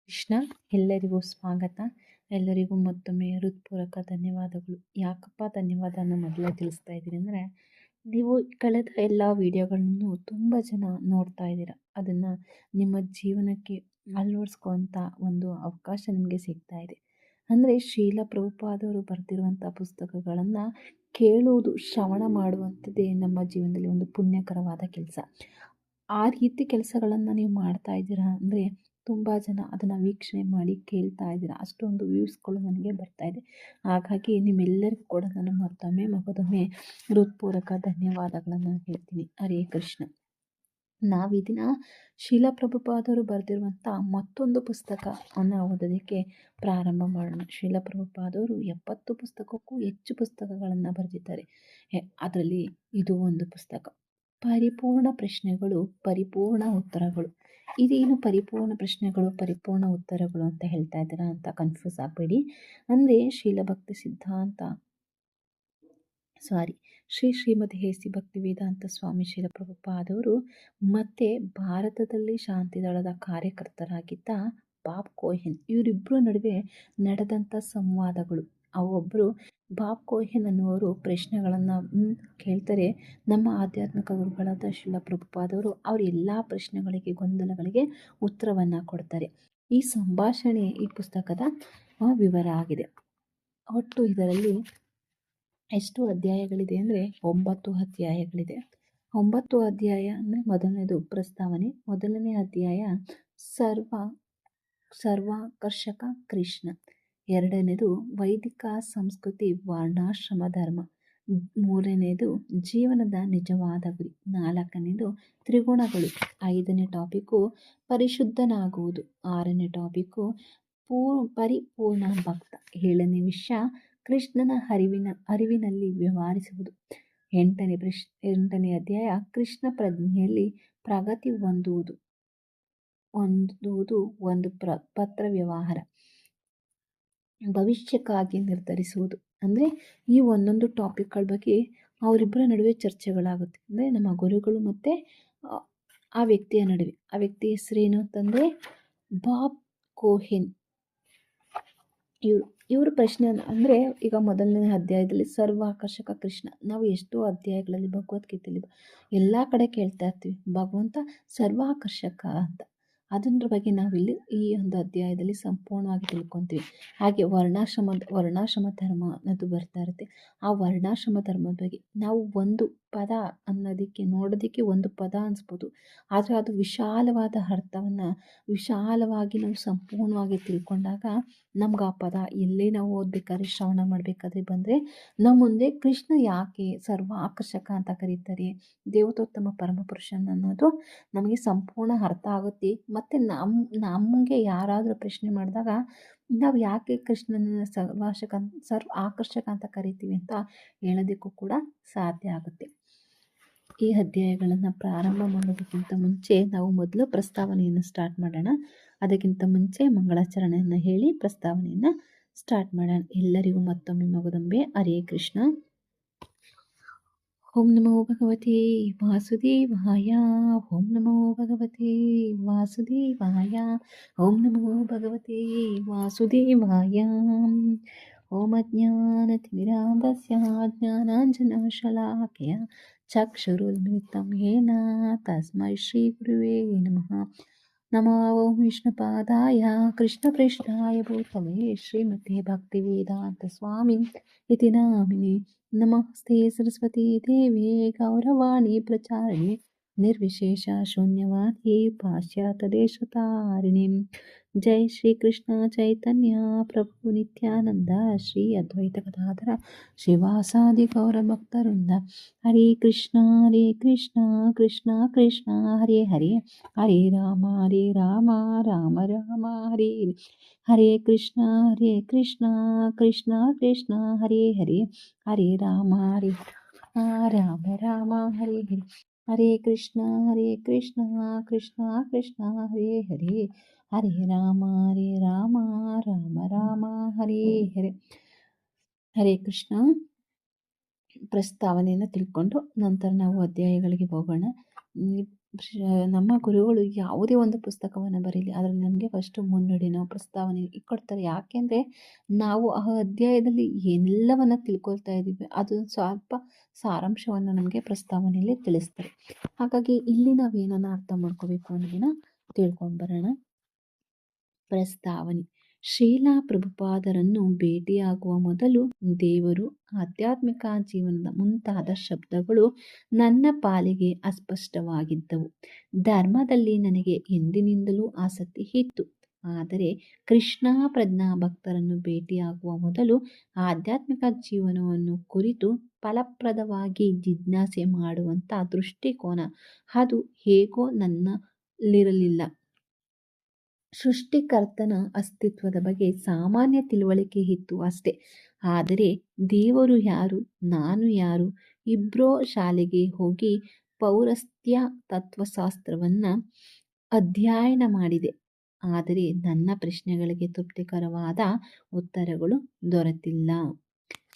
ಕೃಷ್ಣ. ಎಲ್ಲರಿಗೂ ಸ್ವಾಗತ. ಎಲ್ಲರಿಗೂ ಮತ್ತೊಮ್ಮೆ ಹೃತ್ಪೂರ್ವಕ ಧನ್ಯವಾದಗಳು. ಯಾಕಪ್ಪ ಧನ್ಯವಾದನ ಮೊದಲೇ ತಿಳಿಸ್ತಾ ಇದ್ದೀನಿ ಅಂದರೆ, ನೀವು ಕಳೆದ ಎಲ್ಲ ವಿಡಿಯೋಗಳನ್ನು ತುಂಬ ಜನ ನೋಡ್ತಾ ಇದ್ದೀರ. ಅದನ್ನು ನಿಮ್ಮ ಜೀವನಕ್ಕೆ ಅಳವಡಿಸ್ಕೊಳ್ಳೋಂಥ ಒಂದು ಅವಕಾಶ ನಿಮಗೆ ಸಿಗ್ತಾ ಇದೆ. ಅಂದರೆ ಶ್ರೀಲ ಪ್ರಭುಪಾದವರು ಬರೆದಿರುವಂಥ ಪುಸ್ತಕಗಳನ್ನು ಕೇಳುವುದು, ಶ್ರವಣ ಮಾಡುವಂಥದ್ದೇ ನಮ್ಮ ಜೀವನದಲ್ಲಿ ಒಂದು ಪುಣ್ಯಕರವಾದ ಕೆಲಸ. ಆ ರೀತಿ ಕೆಲಸಗಳನ್ನು ನೀವು ಮಾಡ್ತಾ ಇದ್ದೀರಾ ಅಂದರೆ ತುಂಬ ಜನ ಅದನ್ನು ವೀಕ್ಷಣೆ ಮಾಡಿ ಕೇಳ್ತಾ ಇದ್ದೀರಾ. ಅಷ್ಟೊಂದು ವ್ಯೂಸ್ಗಳು ನನಗೆ ಬರ್ತಾ ಇದೆ. ಹಾಗಾಗಿ ನಿಮ್ಮೆಲ್ಲರಿಗೂ ಕೂಡ ನಾನು ಮಗದೊಮ್ಮೆ ಹೃತ್ಪೂರ್ವಕ ಧನ್ಯವಾದಗಳನ್ನು ಹೇಳ್ತೀನಿ. ಹರೇ ಕೃಷ್ಣ. ನಾವೀ ದಿನ ಶೀಲ ಪ್ರಭುಪಾದರು ಬರೆದಿರುವಂಥ ಮತ್ತೊಂದು ಪುಸ್ತಕವನ್ನು ಓದೋದಕ್ಕೆ ಪ್ರಾರಂಭ ಮಾಡೋಣ. ಶೀಲ ಪ್ರಭುಪಾದವರು 70 ಪುಸ್ತಕಕ್ಕೂ ಹೆಚ್ಚು ಪುಸ್ತಕಗಳನ್ನು ಬರೆದಿದ್ದಾರೆ. ಅದರಲ್ಲಿ ಇದು ಒಂದು ಪುಸ್ತಕ. ಪರಿಪೂರ್ಣ ಪ್ರಶ್ನೆಗಳು, ಪರಿಪೂರ್ಣ ಉತ್ತರಗಳು. ಇದೇನು ಪರಿಪೂರ್ಣ ಪ್ರಶ್ನೆಗಳು, ಪರಿಪೂರ್ಣ ಉತ್ತರಗಳು ಅಂತ ಹೇಳ್ತಾ ಇದ್ದೀರಾ ಅಂತ ಕನ್ಫ್ಯೂಸ್ ಆಗಬೇಡಿ. ಅಂದರೆ ಶೀಲಭಕ್ತಿ ಸಿದ್ಧಾಂತ ಶ್ರೀಮತಿ ಹೇಸಿ ಭಕ್ತಿ ವೇದಾಂತ ಸ್ವಾಮಿ ಶೀಲ ಪ್ರಭುಪಾದವರು ಮತ್ತು ಭಾರತದಲ್ಲಿ ಶಾಂತಿದಳದ ಕಾರ್ಯಕರ್ತರಾಗಿದ್ದ ಬಾಬ್ ಕೋಹೆನ್ ಇವರಿಬ್ಬರ ನಡುವೆ ನಡೆದಂಥ ಸಂವಾದಗಳು. ಒಬ್ಬರು ಬಾಬ್ ಕೋಹೆನ್ ಅನ್ನುವರು ಪ್ರಶ್ನೆಗಳನ್ನು ಕೇಳ್ತಾರೆ. ನಮ್ಮ ಆಧ್ಯಾತ್ಮಿಕ ಗುರುಗಳಾದ ಶೀಲ ಪ್ರಭುಪಾದವರು ಅವ್ರ ಎಲ್ಲ ಪ್ರಶ್ನೆಗಳಿಗೆ, ಗೊಂದಲಗಳಿಗೆ ಉತ್ತರವನ್ನು ಕೊಡ್ತಾರೆ. ಈ ಸಂಭಾಷಣೆ ಈ ಪುಸ್ತಕದ ವಿವರ ಆಗಿದೆ. ಒಟ್ಟು ಇದರಲ್ಲಿ ಎಷ್ಟು ಅಧ್ಯಾಯಗಳಿದೆ ಅಂದರೆ 9 ಅಧ್ಯಾಯಗಳಿದೆ. 9 ಅಧ್ಯಾಯ ಅಂದರೆ ಮೊದಲನೇದು ಪ್ರಸ್ತಾವನೆ. ಮೊದಲನೇ ಅಧ್ಯಾಯ ಸರ್ವಾಕರ್ಷಕ ಕೃಷ್ಣ. ಎರಡನೇದು ವೈದಿಕ ಸಂಸ್ಕೃತಿ, ವರ್ಣಾಶ್ರಮ ಧರ್ಮ. ಮೂರನೇದು ಜೀವನದ ನಿಜವಾದ ಗುರಿ. ನಾಲ್ಕನೇದು ತ್ರಿಗುಣಗಳು. 5ನೇ ಟಾಪಿಕ್ಕು ಪರಿಶುದ್ಧನಾಗುವುದು. 6ನೇ ಟಾಪಿಕ್ಕು ಪರಿಪೂರ್ಣ ಭಕ್ತ. 7ನೇ ವಿಷಯ ಕೃಷ್ಣನ ಅರಿವಿನಲ್ಲಿ ವ್ಯವಹರಿಸುವುದು. 8ನೇ ಅಧ್ಯಾಯ ಕೃಷ್ಣ ಪ್ರಜ್ಞೆಯಲ್ಲಿ ಪ್ರಗತಿ ಹೊಂದುವುದು ಒಂದು ಪತ್ರ ವ್ಯವಹಾರ. ಭವಿಷ್ಯಕ್ಕಾಗಿ ನಿರ್ಧರಿಸುವುದು. ಅಂದರೆ ಈ ಒಂದೊಂದು ಟಾಪಿಕ್ಗಳ ಬಗ್ಗೆ ಅವರಿಬ್ಬರ ನಡುವೆ ಚರ್ಚೆಗಳಾಗುತ್ತೆ. ಅಂದರೆ ನಮ್ಮ ಗುರುಗಳು ಮತ್ತು ಆ ವ್ಯಕ್ತಿಯ ನಡುವೆ. ಆ ವ್ಯಕ್ತಿ ಹೆಸರೇನು ಅಂತಂದರೆ ಬಾಬ್ ಕೋಹೆನ್. ಇವರು ಪ್ರಶ್ನೆ ಅಂದರೆ, ಈಗ ಮೊದಲನೇ ಅಧ್ಯಾಯದಲ್ಲಿ ಸರ್ವಾಕರ್ಷಕ ಕೃಷ್ಣ. ನಾವು ಎಷ್ಟೋ ಅಧ್ಯಾಯಗಳಲ್ಲಿ ಭಗವದ್ಗೀತೆಯಲ್ಲಿ ಎಲ್ಲ ಕಡೆ ಕೇಳ್ತಾ ಇರ್ತೀವಿ ಭಗವಂತ ಸರ್ವಾಕರ್ಷಕ ಅಂತ. ಅದರ ಬಗ್ಗೆ ನಾವಿಲ್ಲಿ ಈ ಒಂದು ಅಧ್ಯಾಯದಲ್ಲಿ ಸಂಪೂರ್ಣವಾಗಿ ತಿಳ್ಕೊತೀವಿ. ಹಾಗೆ ವರ್ಣಾಶ್ರಮ ಧರ್ಮ ಅನ್ನೋದು ಬರ್ತಾ ಇರುತ್ತೆ. ಆ ವರ್ಣಾಶ್ರಮ ಧರ್ಮದ ಬಗ್ಗೆ ನಾವು ಒಂದು ಪದ ಅನ್ನೋದಕ್ಕೆ ನೋಡೋದಕ್ಕೆ ಒಂದು ಪದ ಅನಿಸ್ಬೋದು, ಆದರೆ ಅದು ವಿಶಾಲವಾದ ಅರ್ಥವನ್ನು ವಿಶಾಲವಾಗಿ ನಾವು ಸಂಪೂರ್ಣವಾಗಿ ತಿಳ್ಕೊಂಡಾಗ ನಮ್ಗೆ ಆ ಪದ ಎಲ್ಲೇ ನಾವು ಓದಬೇಕಾದ್ರೆ, ಶ್ರವಣ ಮಾಡಬೇಕಾದ್ರೆ ಬಂದರೆ ನಮ್ಮ ಮುಂದೆ ಕೃಷ್ಣ ಯಾಕೆ ಸರ್ವಾಕರ್ಷಕ ಅಂತ ಕರೀತಾರೆ, ದೇವತೋತ್ತಮ ಪರಮಪುರುಷನ್ ಅನ್ನೋದು ನಮಗೆ ಸಂಪೂರ್ಣ ಅರ್ಥ ಆಗುತ್ತೆ. ಮತ್ತು ನಮಗೆ ಯಾರಾದರೂ ಪ್ರಶ್ನೆ ಮಾಡಿದಾಗ ನಾವು ಯಾಕೆ ಕೃಷ್ಣನ ಆಕರ್ಷಕ ಅಂತ ಕರಿತೀವಿ ಅಂತ ಹೇಳೋದಕ್ಕೂ ಕೂಡ ಸಾಧ್ಯ ಆಗುತ್ತೆ. ಈ ಅಧ್ಯಾಯಗಳನ್ನು ಪ್ರಾರಂಭ ಮಾಡೋದಕ್ಕಿಂತ ಮುಂಚೆ ನಾವು ಮೊದಲು ಪ್ರಸ್ತಾವನೆಯನ್ನು ಸ್ಟಾರ್ಟ್ ಮಾಡೋಣ. ಅದಕ್ಕಿಂತ ಮುಂಚೆ ಮಂಗಳಾಚರಣೆಯನ್ನು ಹೇಳಿ ಪ್ರಸ್ತಾವನೆಯನ್ನು ಸ್ಟಾರ್ಟ್ ಮಾಡೋಣ. ಎಲ್ಲರಿಗೂ ಮತ್ತೊಮ್ಮೆ ಮಗದೊಮ್ಮೆ ಹರೇ ಕೃಷ್ಣ. ಓಂ ನಮೋ ಭಗವತೆ ವಾಸುದೇವಾಯ. ಓಂ ನಮೋ ಭಗವತೆ ವಾಸುದೇವಾಯ. ಓಂ ನಮೋ ಭಗವತೆ ವಾಸುದೇವಾಯ. ಓಂ ಅಜ್ಞಾನತಿಮಿರಾಂಧಸ್ಯ ಜ್ಞಾನಾಂಜನಶಲಾಕಯ ಚಕ್ಷುರುನ್ಮಿಲಿತಂ ಯೇನ ತಸ್ಮೈ ಶ್ರೀ ಗುರುವೇ ನಮಃ. ನಮೋ ಓಂ ವಿಷ್ಣುಪಾದಾಯ ಕೃಷ್ಣಪ್ರೇಷ್ಠಾಯ ಭೂತಲೇ ಶ್ರೀಮತೆ ಭಕ್ತಿವೇದಾಂತ ಸ್ವಾಮಿ ಇತಿ ನಾಮಿನಿ. ನಮಸ್ತೆ ಸರಸ್ವತಿ ದೇವಿ ಗೌರವಾಣಿ ಪ್ರಚಾರಿಣಿ ನಿರ್ವಿಶೇಷ ಶೂನ್ಯವಾದಿ ಪಾಶ್ಚಾತ್ಯದೇಶತಾರಿಣಿ. ಜೈ ಶ್ರೀ ಕೃಷ್ಣ ಚೈತನ್ಯ ಪ್ರಭು ನಿತ್ಯಾನಂದ ಶ್ರೀ ಅದ್ವೈತ ಗದಾಧರ ಶ್ರೀವಾಸಾದಿ ಗೌರ ಭಕ್ತವೃಂದ. ಹರೇ ಕೃಷ್ಣ ಕೃಷ್ಣ ಕೃಷ್ಣ ಹರೇ ಹರೇ, ಹರೇ ರಾಮ ರಾಮ ರಾಮ ಹರೇ ಹರೇ. ಕೃಷ್ಣ ಕೃಷ್ಣ ಕೃಷ್ಣ ಹರೇ ಹರೇ, ಹರೇ ರಾಮ ರಾಮ ರಾಮ ಹರೇ ಹರೇ. ಹರೇ ಕೃಷ್ಣ ಕೃಷ್ಣ ಕೃಷ್ಣ ಹರೇ ಹರೇ, ಹರೇ ರಾಮ ರಾಮ ರಾಮ ಹರೇ ಹರೇ. ಹರೇ ಕೃಷ್ಣ. ಪ್ರಸ್ತಾವನೆಯನ್ನು ತಿಳ್ಕೊಂಡು ನಂತರ ನಾವು ಅಧ್ಯಾಯಗಳಿಗೆ ಹೋಗೋಣ. ನಮ್ಮ ಗುರುಗಳು ಯಾವುದೇ ಒಂದು ಪುಸ್ತಕವನ್ನು ಬರೀಲಿ ಅದರಲ್ಲಿ ನಮಗೆ ಫಸ್ಟು ಮುನ್ನುಡಿನೋ ಪ್ರಸ್ತಾವನೆ ಕೊಡ್ತಾರೆ. ಯಾಕೆಂದರೆ ನಾವು ಆ ಅಧ್ಯಾಯದಲ್ಲಿ ಎಲ್ಲವನ್ನು ತಿಳ್ಕೊಳ್ತಾ ಇದ್ದೀವಿ ಅದು ಸ್ವಲ್ಪ ಸಾರಾಂಶವನ್ನು ನಮಗೆ ಪ್ರಸ್ತಾವನೆಯಲ್ಲಿ ತಿಳಿಸ್ತಾರೆ. ಹಾಗಾಗಿ ಇಲ್ಲಿ ನಾವೇನನ್ನು ಅರ್ಥ ಮಾಡ್ಕೋಬೇಕು ಅನ್ನೋದನ್ನು ತಿಳ್ಕೊಂಡು ಬರೋಣ. ಪ್ರಸ್ತಾವನೆ. ಶ್ರೀಲ ಪ್ರಭುಪಾದರನ್ನು ಭೇಟಿಯಾಗುವ ಮೊದಲು ದೇವರು, ಆಧ್ಯಾತ್ಮಿಕ ಜೀವನದ ಮುಂತಾದ ಶಬ್ದಗಳು ನನ್ನ ಪಾಲಿಗೆ ಅಸ್ಪಷ್ಟವಾಗಿದ್ದವು. ಧರ್ಮದಲ್ಲಿ ನನಗೆ ಎಂದಿನಿಂದಲೂ ಆಸಕ್ತಿ ಇತ್ತು. ಆದರೆ ಕೃಷ್ಣ ಪ್ರಜ್ಞಾ ಭಕ್ತರನ್ನು ಭೇಟಿಯಾಗುವ ಮೊದಲು ಆಧ್ಯಾತ್ಮಿಕ ಜೀವನವನ್ನು ಕುರಿತು ಫಲಪ್ರದವಾಗಿ ಜಿಜ್ಞಾಸೆ ಮಾಡುವಂಥ ದೃಷ್ಟಿಕೋನ ಅದು ಹೇಗೋ ನನ್ನಲ್ಲಿರಲಿಲ್ಲ. ಸೃಷ್ಟಿಕರ್ತನ ಅಸ್ತಿತ್ವದ ಬಗ್ಗೆ ಸಾಮಾನ್ಯ ತಿಳುವಳಿಕೆ ಇತ್ತು ಅಷ್ಟೆ. ಆದರೆ ದೇವರು ಯಾರು, ನಾನು ಯಾರು? ಇಬ್ರೋ ಶಾಲೆಗೆ ಹೋಗಿ ಪೌರಸ್ತ್ಯ ತತ್ವಶಾಸ್ತ್ರವನ್ನು ಅಧ್ಯಯನ ಮಾಡಿದೆ. ಆದರೆ ನನ್ನ ಪ್ರಶ್ನೆಗಳಿಗೆ ತೃಪ್ತಿಕರವಾದ ಉತ್ತರಗಳು ದೊರೆತಿಲ್ಲ.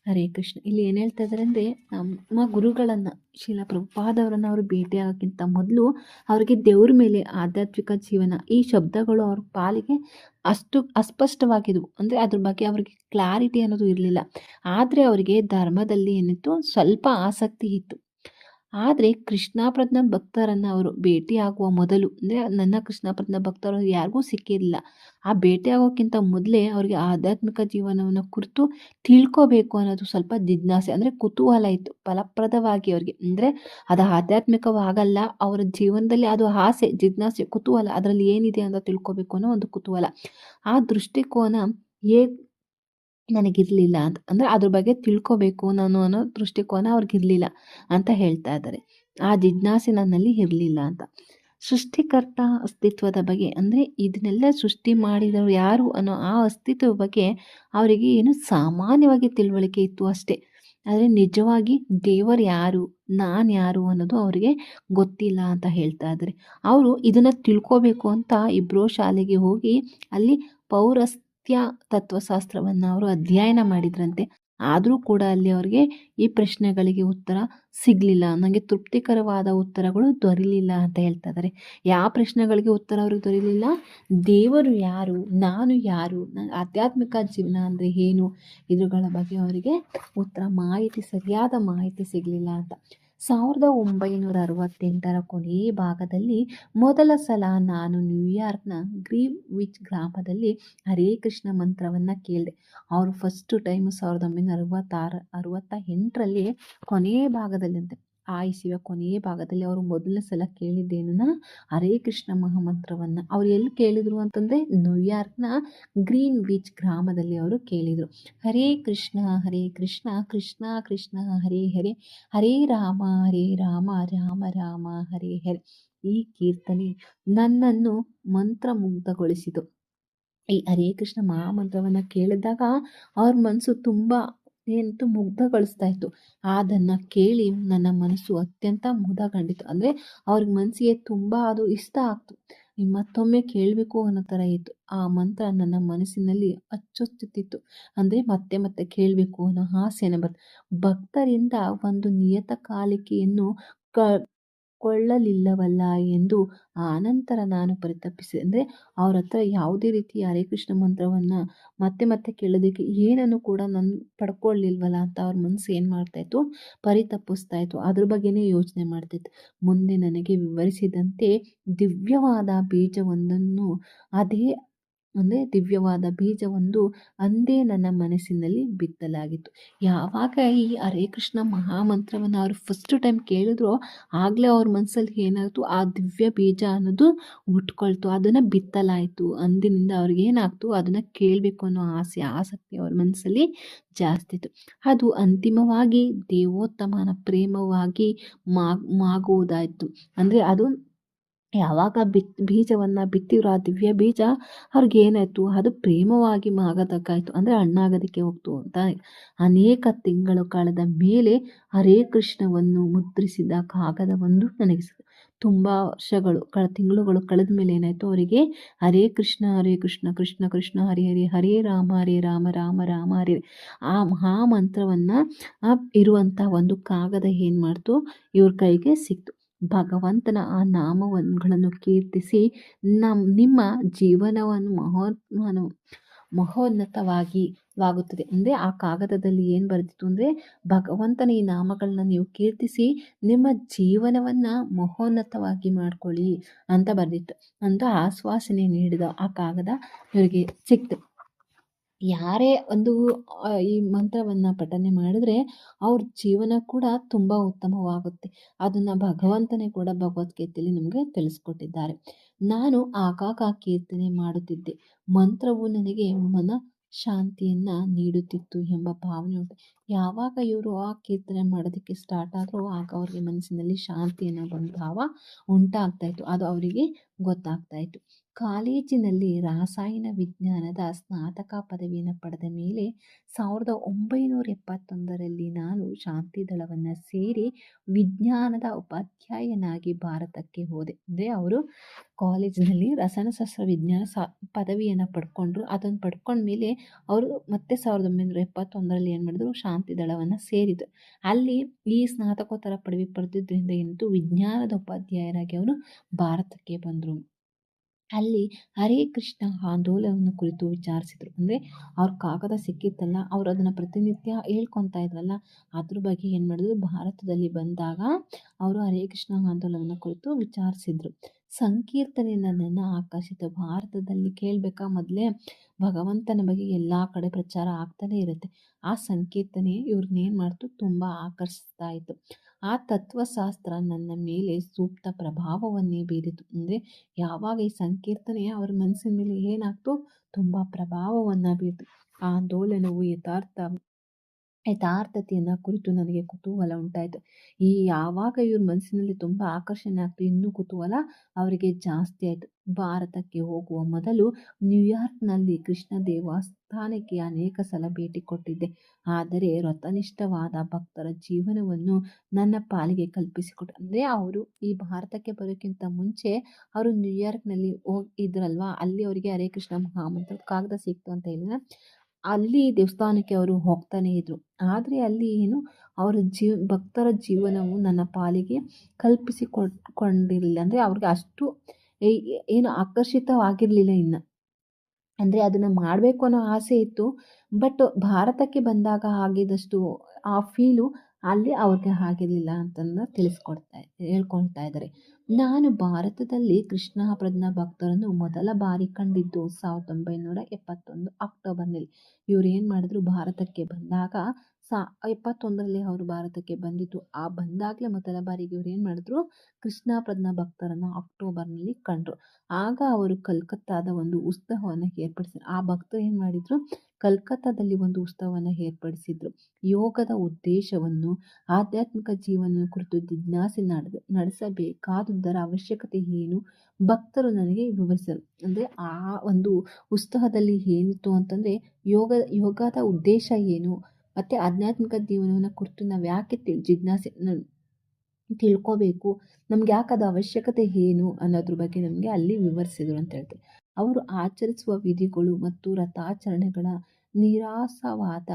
ಹರೇ ಕೃಷ್ಣ. ಇಲ್ಲಿ ಏನು ಹೇಳ್ತಾ ಇದ್ದಾರೆ ಅಂದರೆ, ನಮ್ಮ ಗುರುಗಳನ್ನು ಶ್ರೀಲ ಪ್ರಭುಪಾದವರನ್ನು ಅವರು ಭೇಟಿಯಾಗೋಕ್ಕಿಂತ ಮೊದಲು ಅವರಿಗೆ ದೇವ್ರ ಮೇಲೆ ಆಧ್ಯಾತ್ಮಿಕ ಜೀವನ ಈ ಶಬ್ದಗಳು ಅವ್ರ ಪಾಲಿಗೆ ಅಷ್ಟು ಅಸ್ಪಷ್ಟವಾಗಿದ್ವು. ಅಂದರೆ ಅದ್ರ ಬಗ್ಗೆ ಅವ್ರಿಗೆ ಕ್ಲಾರಿಟಿ ಅನ್ನೋದು ಇರಲಿಲ್ಲ. ಆದರೆ ಅವರಿಗೆ ಧರ್ಮದಲ್ಲಿ ಏನಿತ್ತು ಸ್ವಲ್ಪ ಆಸಕ್ತಿ ಇತ್ತು. ಆದರೆ ಕೃಷ್ಣ ಪ್ರಜ್ಞಾ ಭಕ್ತರನ್ನು ಅವರು ಭೇಟಿಯಾಗುವ ಮೊದಲು ಅಂದರೆ ನನ್ನ ಕೃಷ್ಣ ಪ್ರಜ್ಞಾ ಭಕ್ತರು ಯಾರಿಗೂ ಸಿಕ್ಕಿರಲಿಲ್ಲ. ಆ ಭೇಟಿಯಾಗೋಕ್ಕಿಂತ ಮೊದಲೇ ಅವರಿಗೆ ಆಧ್ಯಾತ್ಮಿಕ ಜೀವನವನ್ನು ಕುರಿತು ತಿಳ್ಕೋಬೇಕು ಅನ್ನೋದು ಸ್ವಲ್ಪ ಜಿಜ್ಞಾಸೆ ಅಂದರೆ ಕುತೂಹಲ ಇತ್ತು ಫಲಪ್ರದವಾಗಿ ಅವ್ರಿಗೆ. ಅಂದರೆ ಅದು ಆಧ್ಯಾತ್ಮಿಕವಾಗಲ್ಲ, ಅವರ ಜೀವನದಲ್ಲಿ ಅದು ಆಸೆ, ಜಿಜ್ಞಾಸೆ, ಕುತೂಹಲ, ಅದರಲ್ಲಿ ಏನಿದೆ ಅಂತ ತಿಳ್ಕೋಬೇಕು ಅನ್ನೋ ಒಂದು ಕುತೂಹಲ. ಆ ದೃಷ್ಟಿಕೋನ ಹೇಗೆ ನನಗಿರಲಿಲ್ಲ ಅಂತ ಅಂದರೆ ಅದ್ರ ಬಗ್ಗೆ ತಿಳ್ಕೋಬೇಕು ನಾನು ಅನ್ನೋ ದೃಷ್ಟಿಕೋನ ಅವ್ರಿಗಿರಲಿಲ್ಲ ಅಂತ ಹೇಳ್ತಾ ಇದ್ದಾರೆ. ಆ ಜಿಜ್ಞಾಸೆ ನನ್ನಲ್ಲಿ ಇರಲಿಲ್ಲ ಅಂತ. ಸೃಷ್ಟಿಕರ್ತ ಅಸ್ತಿತ್ವದ ಬಗ್ಗೆ ಅಂದರೆ ಇದನ್ನೆಲ್ಲ ಸೃಷ್ಟಿ ಮಾಡಿದವರು ಯಾರು ಅನ್ನೋ ಆ ಅಸ್ತಿತ್ವದ ಬಗ್ಗೆ ಅವರಿಗೆ ಏನು ಸಾಮಾನ್ಯವಾಗಿ ತಿಳುವಳಿಕೆ ಇತ್ತು ಅಷ್ಟೇ. ಆದರೆ ನಿಜವಾಗಿ ದೇವರು ಯಾರು, ನಾನು ಯಾರು ಅನ್ನೋದು ಅವರಿಗೆ ಗೊತ್ತಿಲ್ಲ ಅಂತ ಹೇಳ್ತಾ ಇದ್ದಾರೆ. ಅವರು ಇದನ್ನು ತಿಳ್ಕೋಬೇಕು ಅಂತ ಇಬ್ರೋ ಶಾಲೆಗೆ ಹೋಗಿ ಅಲ್ಲಿ ಪೌರಸ್ತ್ಯ ತತ್ವಶಾಸ್ತ್ರವನ್ನು ಅವರು ಅಧ್ಯಯನ ಮಾಡಿದ್ರಂತೆ. ಆದರೂ ಕೂಡ ಅಲ್ಲಿ ಅವರಿಗೆ ಈ ಪ್ರಶ್ನೆಗಳಿಗೆ ಉತ್ತರ ಸಿಗಲಿಲ್ಲ. ನನಗೆ ತೃಪ್ತಿಕರವಾದ ಉತ್ತರಗಳು ದೊರೀಲಿಲ್ಲ ಅಂತ ಹೇಳ್ತಾ ಇದ್ದಾರೆ. ಯಾವ ಪ್ರಶ್ನೆಗಳಿಗೆ ಉತ್ತರ ಅವ್ರಿಗೆ ದೊರೀಲಿಲ್ಲ? ದೇವರು ಯಾರು, ನಾನು ಯಾರು, ಆಧ್ಯಾತ್ಮಿಕ ಜೀವನ ಅಂದರೆ ಏನು, ಇವುಗಳ ಬಗ್ಗೆ ಅವರಿಗೆ ಸರಿಯಾದ ಮಾಹಿತಿ ಸಿಗಲಿಲ್ಲ ಅಂತ. 1968ರ ಕೊನೆಯ ಭಾಗದಲ್ಲಿ ಮೊದಲ ಸಲ ನಾನು ನ್ಯೂಯಾರ್ಕ್ನ ಗ್ರೀನ್ವಿಚ್ ಗ್ರಾಮದಲ್ಲಿ ಹರೇ ಕೃಷ್ಣ ಮಂತ್ರವನ್ನು ಕೇಳಿದೆ. ಅವರು ಫಸ್ಟ್ ಟೈಮ್ 1968ರಲ್ಲಿ ಕೊನೆಯ ಭಾಗದಲ್ಲಿ ಅಂತೆ, ಆ ಇಸವಿಯ ಕೊನೆಯ ಭಾಗದಲ್ಲಿ ಅವರು ಮೊದಲನೇ ಸಲ ಕೇಳಿದ್ದೇನ ಹರೇ ಕೃಷ್ಣ ಮಹಾಮಂತ್ರವನ್ನು. ಅವ್ರು ಎಲ್ಲಿ ಕೇಳಿದರು ಅಂತಂದರೆ ನ್ಯೂಯಾರ್ಕ್ನ ಗ್ರೀನ್ವಿಚ್ ಗ್ರಾಮದಲ್ಲಿ ಅವರು ಕೇಳಿದರು. ಹರೇ ಕೃಷ್ಣ ಕೃಷ್ಣ ಕೃಷ್ಣ ಹರೇ ಹರೇ, ಹರೇ ರಾಮ ರಾಮ ರಾಮ ಹರೇ ಹರೇ. ಈ ಕೀರ್ತನೆ ನನ್ನನ್ನು ಮಂತ್ರಮುಗ್ಧಗೊಳಿಸಿತು. ಈ ಹರೇ ಕೃಷ್ಣ ಮಹಾಮಂತ್ರವನ್ನು ಕೇಳಿದಾಗ ಅವ್ರ ಮನಸ್ಸು ತುಂಬ ಮುಗ್ಧಗೊಳಿಸ್ತಾ ಇತ್ತು. ಅದನ್ನು ಕೇಳಿ ನನ್ನ ಮನಸ್ಸು ಅತ್ಯಂತ ಮುದಗೊಂಡಿತು. ಅಂದರೆ ಅವ್ರಿಗೆ ಮನಸ್ಸಿಗೆ ತುಂಬ ಅದು ಇಷ್ಟ ಆಗ್ತು. ಮತ್ತೊಮ್ಮೆ ಕೇಳಬೇಕು ಅನ್ನೋ ಥರ ಇತ್ತು. ಆ ಮಂತ್ರ ನನ್ನ ಮನಸ್ಸಿನಲ್ಲಿ ಅಚ್ಚೊತ್ತುತ್ತಿತ್ತು. ಅಂದರೆ ಮತ್ತೆ ಮತ್ತೆ ಕೇಳಬೇಕು ಅನ್ನೋ ಆಸೆನ ಭಕ್ತರಿಂದ ಒಂದು ನಿಯತಕಾಲಿಕೆಯನ್ನು ಕೊಳ್ಳಲಿಲ್ಲವಲ್ಲ ಎಂದು ಆನಂತರ ನಾನು ಪರಿತಪಿಸಿದೆ. ಅಂದರೆ ಅವ್ರ ಹತ್ರ ಯಾವುದೇ ರೀತಿಯ ಹರೇ ಕೃಷ್ಣ ಮಂತ್ರವನ್ನು ಮತ್ತೆ ಮತ್ತೆ ಕೇಳೋದಕ್ಕೆ ಏನನ್ನು ಕೂಡ ನಾನು ಪಡ್ಕೊಳ್ಳಿಲ್ವಲ್ಲ ಅಂತ ಅವ್ರ ಮನಸ್ಸು ಏನು ಮಾಡ್ತಾಯಿತ್ತು, ಪರಿತಪಿಸ್ತಾ ಇತ್ತು. ಅದ್ರ ಬಗ್ಗೆನೇ ಯೋಚನೆ ಮಾಡ್ತಾಯಿತ್ತು. ಮುಂದೆ ನನಗೆ ವಿವರಿಸಿದಂತೆ ದಿವ್ಯವಾದ ಬೀಜವೊಂದನ್ನು ದಿವ್ಯವಾದ ಬೀಜವೊಂದು ಅಂದೇ ನನ್ನ ಮನಸ್ಸಿನಲ್ಲಿ ಬಿತ್ತಲಾಗಿತ್ತು. ಯಾವಾಗ ಈ ಹರೇ ಕೃಷ್ಣ ಮಹಾಮಂತ್ರವನ್ನು ಅವರು ಫಸ್ಟ್ ಟೈಮ್ ಕೇಳಿದ್ರೋ ಆಗಲೇ ಅವ್ರ ಮನಸ್ಸಲ್ಲಿ ಏನಾಯಿತು, ಆ ದಿವ್ಯ ಬೀಜ ಅನ್ನೋದು ಹುಟ್ಕೊಳ್ತು, ಅದನ್ನು ಬಿತ್ತಲಾಯಿತು. ಅಂದಿನಿಂದ ಅವ್ರಿಗೇನಾಗ್ತು, ಅದನ್ನು ಕೇಳಬೇಕು ಅನ್ನೋ ಆಸಕ್ತಿ ಅವ್ರ ಮನಸ್ಸಲ್ಲಿ ಜಾಸ್ತಿ ಇತ್ತು. ಅದು ಅಂತಿಮವಾಗಿ ದೇವೋತ್ತಮನ ಪ್ರೇಮವಾಗಿ ಮಾಗುವುದಾಯಿತು. ಅಂದರೆ ಅದು ಯಾವಾಗ ಬೀಜವನ್ನು ಬಿತ್ತಿರೋ ಆ ದಿವ್ಯ ಬೀಜ ಅವ್ರಿಗೇನಾಯಿತು, ಅದು ಪ್ರೇಮವಾಗಿ ಮಾಗೋದಕ್ಕಾಯಿತು. ಅಂದರೆ ಹಣ್ಣಾಗೋದಕ್ಕೆ ಹೋಗ್ತು ಅಂತ. ಅನೇಕ ತಿಂಗಳು ಕಳೆದ ಮೇಲೆ ಹರೇ ಕೃಷ್ಣವನ್ನು ಮುದ್ರಿಸಿದ ಕಾಗದವೊಂದು ನನಗೆ ತುಂಬ ವರ್ಷಗಳು ತಿಂಗಳುಗಳು ಕಳೆದ ಮೇಲೆ ಏನಾಯಿತು, ಅವರಿಗೆ ಹರೇ ಕೃಷ್ಣ ಕೃಷ್ಣ ಕೃಷ್ಣ ಹರೇ ಹರೇ, ಹರೇ ರಾಮ ರಾಮ ರಾಮ ಹರೇ ಆ ಮಹಾಮಂತ್ರವನ್ನು ಇರುವಂಥ ಒಂದು ಕಾಗದ ಏನು ಮಾಡ್ತು, ಇವ್ರ ಕೈಗೆ ಸಿಕ್ತು. ಭಗವಂತನ ಆ ನಾಮಗಳನ್ನು ಕೀರ್ತಿಸಿ ನಿಮ್ಮ ಜೀವನವನ್ನು ಮಹೋನ್ನತವಾಗಿ ವಾಗುತ್ತದೆ. ಅಂದರೆ ಆ ಕಾಗದದಲ್ಲಿ ಏನು ಬರೆದಿತ್ತು ಅಂದರೆ, ಭಗವಂತನ ಈ ನಾಮಗಳನ್ನ ನೀವು ಕೀರ್ತಿಸಿ ನಿಮ್ಮ ಜೀವನವನ್ನು ಮಹೋನ್ನತವಾಗಿ ಮಾಡ್ಕೊಳ್ಳಿ ಅಂತ ಬರೆದಿತ್ತು ಅಂತ ಆಶ್ವಾಸನೆ ನೀಡಿದ ಆ ಕಾಗದ ಇವರಿಗೆ ಸಿಕ್ತು. ಯಾರೇ ಒಂದು ಈ ಮಂತ್ರವನ್ನು ಪಠನೆ ಮಾಡಿದ್ರೆ ಅವ್ರ ಜೀವನ ಕೂಡ ತುಂಬ ಉತ್ತಮವಾಗುತ್ತೆ. ಅದನ್ನು ಭಗವಂತನೇ ಕೂಡ ಭಗವದ್ಗೀತೆಯಲ್ಲಿ ನಮಗೆ ತಿಳಿಸ್ಕೊಟ್ಟಿದ್ದಾರೆ. ನಾನು ಆಗಾಗ ಕೀರ್ತನೆ ಮಾಡುತ್ತಿದ್ದೆ. ಮಂತ್ರವು ನನಗೆ ಮನ ಶಾಂತಿಯನ್ನು ನೀಡುತ್ತಿತ್ತು ಎಂಬ ಭಾವನೆ ಉಂಟು. ಯಾವಾಗ ಇವರು ಆ ಕೀರ್ತನೆ ಮಾಡೋದಕ್ಕೆ ಸ್ಟಾರ್ಟ್ ಆದರೂ ಆಗ ಅವರಿಗೆ ಮನಸ್ಸಿನಲ್ಲಿ ಶಾಂತಿ ಅನ್ನೋ ಒಂದು ಭಾವ ಉಂಟಾಗ್ತಾಯಿತ್ತು. ಅದು ಅವರಿಗೆ ಗೊತ್ತಾಗ್ತಾಯಿತ್ತು. ಕಾಲೇಜಿನಲ್ಲಿ ರಾಸಾಯನ ವಿಜ್ಞಾನದ ಸ್ನಾತಕ ಪದವಿಯನ್ನು ಪಡೆದ ಮೇಲೆ 1971ರಲ್ಲಿ ನಾನು ಶಾಂತಿದಳವನ್ನು ಸೇರಿ ವಿಜ್ಞಾನದ ಉಪಾಧ್ಯಾಯನಾಗಿ ಭಾರತಕ್ಕೆ ಹೋದೆ. ಅಂದರೆ ಅವರು ಕಾಲೇಜಿನಲ್ಲಿ ರಸಾಯನಶಾಸ್ತ್ರ ವಿಜ್ಞಾನ ಪದವಿಯನ್ನು ಪಡ್ಕೊಂಡ್ರು. ಅದನ್ನು ಪಡ್ಕೊಂಡ ಮೇಲೆ ಅವರು ಮತ್ತೆ 1971ರಲ್ಲಿ ಏನು ಮಾಡಿದ್ರು, ಶಾಂತಿದಳವನ್ನು ಸೇರಿದರು. ಅಲ್ಲಿ ಈ ಸ್ನಾತಕೋತ್ತರ ಪದವಿ ಪಡೆದಿದ್ದರಿಂದ ವಿಜ್ಞಾನದ ಉಪಾಧ್ಯಾಯರಾಗಿ ಅವರು ಭಾರತಕ್ಕೆ ಬಂದರು. ಅಲ್ಲಿ ಹರೇ ಕೃಷ್ಣ ಆಂದೋಲನವನ್ನು ಕುರಿತು ವಿಚಾರಿಸಿದರು. ಅಂದರೆ ಅವ್ರ ಕಾಗದ ಸಿಕ್ಕಿತ್ತಲ್ಲ, ಅವರು ಅದನ್ನು ಪ್ರತಿನಿತ್ಯ ಹೇಳ್ಕೊತಾ ಇದ್ರಲ್ಲ, ಅದ್ರ ಬಗ್ಗೆ ಏನು ಮಾಡಿದ್ರು, ಭಾರತದಲ್ಲಿ ಬಂದಾಗ ಅವರು ಹರೇ ಕೃಷ್ಣ ಆಂದೋಲನವನ್ನು ಕುರಿತು ವಿಚಾರಿಸಿದರು. ಸಂಕೀರ್ತನೆ ನನ್ನನ್ನು ಆಕರ್ಷಿತ. ಭಾರತದಲ್ಲಿ ಕೇಳಬೇಕಾ, ಮೊದಲೇ ಭಗವಂತನ ಬಗ್ಗೆ ಎಲ್ಲ ಕಡೆ ಪ್ರಚಾರ ಆಗ್ತಾನೆ ಇರುತ್ತೆ. ಆ ಸಂಕೀರ್ತನೆ ಇವ್ರನ್ನೇನು ಮಾಡ್ತು, ತುಂಬ ಆಕರ್ಷಿಸ್ತಾ ಇತ್ತು. ಆ ತತ್ವಶಾಸ್ತ್ರ ನನ್ನ ಮೇಲೆ ಸೂಕ್ತ ಪ್ರಭಾವವನ್ನೇ ಬೀರಿತು. ಅಂದರೆ ಯಾವಾಗ ಈ ಸಂಕೀರ್ತನೆ ಅವ್ರ ಮನಸ್ಸಿನ ಮೇಲೆ ಏನಾಗ್ತು, ತುಂಬ ಪ್ರಭಾವವನ್ನು ಬೀರಿತು. ಆ ಆಂದೋಲನವು ಯಥಾರ್ಥತೆಯನ್ನು ಕುರಿತು ನನಗೆ ಕುತೂಹಲ ಉಂಟಾಯಿತು. ಯಾವಾಗ ಇವ್ರ ಮನಸ್ಸಿನಲ್ಲಿ ತುಂಬ ಆಕರ್ಷಣೆ ಆಗ್ತು, ಇನ್ನೂ ಕುತೂಹಲ ಅವರಿಗೆ ಜಾಸ್ತಿ ಆಯಿತು. ಭಾರತಕ್ಕೆ ಹೋಗುವ ಮೊದಲು ನ್ಯೂಯಾರ್ಕ್ನಲ್ಲಿ ಕೃಷ್ಣ ದೇವಸ್ಥಾನಕ್ಕೆ ಅನೇಕ ಸಲ ಭೇಟಿ ಕೊಟ್ಟಿದ್ದೆ. ಆದರೆ ವ್ರತನಿಷ್ಠವಾದ ಭಕ್ತರ ಜೀವನವನ್ನು ನನ್ನ ಪಾಲಿಗೆ ಕಲ್ಪಿಸಿಕೊಟ್ಟು. ಅಂದರೆ ಅವರು ಈ ಭಾರತಕ್ಕೆ ಬರೋಕ್ಕಿಂತ ಮುಂಚೆ ಅವರು ನ್ಯೂಯಾರ್ಕ್ನಲ್ಲಿ ಇದ್ರಲ್ವಾ, ಅಲ್ಲಿ ಅವರಿಗೆ ಹರೇ ಕೃಷ್ಣ ಮಹಾಮಂತ್ರ ಕಾಗದ ಸಿಕ್ತು ಅಂತ ಹೇಳಿದ್ರೆ ಅಲ್ಲಿ ದೇವಸ್ಥಾನಕ್ಕೆ ಅವರು ಹೋಗ್ತಾನೆ ಇದ್ರು. ಆದರೆ ಅಲ್ಲಿ ಏನು ಅವರ ಭಕ್ತರ ಜೀವನವು ನನ್ನ ಪಾಲಿಗೆ ಕಲ್ಪಿಸಿಕೊಂಡಿರಲಿಲ್ಲ. ಅಂದರೆ ಅವ್ರಿಗೆ ಅಷ್ಟು ಏನು ಆಕರ್ಷಿತವಾಗಿರಲಿಲ್ಲ ಇನ್ನು. ಅಂದರೆ ಅದನ್ನು ಮಾಡಬೇಕು ಅನ್ನೋ ಆಸೆ ಇತ್ತು, ಬಟ್ ಭಾರತಕ್ಕೆ ಬಂದಾಗ ಆಗಿದ್ದಷ್ಟು ಆ ಫೀಲು ಅಲ್ಲಿ ಅವ್ರಿಗೆ ಆಗಿರಲಿಲ್ಲ ಅಂತಂದು ಹೇಳ್ಕೊಳ್ತಾ ಇದ್ದಾರೆ. ನಾನು ಭಾರತದಲ್ಲಿ ಕೃಷ್ಣ ಪ್ರಜ್ಞಾ ಭಕ್ತರನ್ನು ಮೊದಲ ಬಾರಿ ಕಂಡಿದ್ದು 1971 ಅಕ್ಟೋಬರ್ನಲ್ಲಿ. ಇವ್ರು ಏನು ಮಾಡಿದ್ರು, ಭಾರತಕ್ಕೆ ಬಂದಾಗ 71ರಲ್ಲಿ ಅವರು ಭಾರತಕ್ಕೆ ಬಂದಿದ್ದು. ಆ ಬಂದಾಗಲೇ ಮೊದಲ ಬಾರಿಗೆ ಇವ್ರು ಏನು ಮಾಡಿದ್ರು, ಕೃಷ್ಣ ಪ್ರಜ್ಞಾ ಭಕ್ತರನ್ನು ಅಕ್ಟೋಬರ್ನಲ್ಲಿ ಕಂಡ್ರು. ಆಗ ಅವರು ಕಲ್ಕತ್ತಾದ ಒಂದು ಉತ್ಸವವನ್ನು ಏರ್ಪಡಿಸಿದ್ರು. ಆ ಭಕ್ತರು ಏನು ಮಾಡಿದ್ರು, ಕಲ್ಕತ್ತಾದಲ್ಲಿ ಒಂದು ಉತ್ಸವವನ್ನು ಏರ್ಪಡಿಸಿದ್ರು. ಯೋಗದ ಉದ್ದೇಶವನ್ನು, ಆಧ್ಯಾತ್ಮಿಕ ಜೀವನ ಕುರಿತು ಜಿಜ್ಞಾಸೆ ನಡೆಸಬೇಕಾದುದರ ಅವಶ್ಯಕತೆ ಏನು ಭಕ್ತರು ನನಗೆ ವಿವರಿಸಿದರು. ಅಂದರೆ ಆ ಒಂದು ಉತ್ಸವದಲ್ಲಿ ಏನಿತ್ತು ಅಂತಂದರೆ, ಯೋಗದ ಉದ್ದೇಶ ಏನು ಮತ್ತು ಆಧ್ಯಾತ್ಮಿಕ ಜೀವನವನ್ನು ಕುರಿತು ನಾವು ಯಾಕೆ ಜಿಜ್ಞಾಸೆ ತಿಳ್ಕೋಬೇಕು, ನಮ್ಗೆ ಯಾಕೆ ಅದು ಅವಶ್ಯಕತೆ ಏನು ಅನ್ನೋದ್ರ ಬಗ್ಗೆ ನಮಗೆ ಅಲ್ಲಿ ವಿವರಿಸಿದರು ಅಂತ ಹೇಳ್ತಾರೆ. ಅವರು ಆಚರಿಸುವ ವಿಧಿಗಳು ಮತ್ತು ವ್ರತಾಚರಣೆಗಳ ನಿರಾಸವಾದ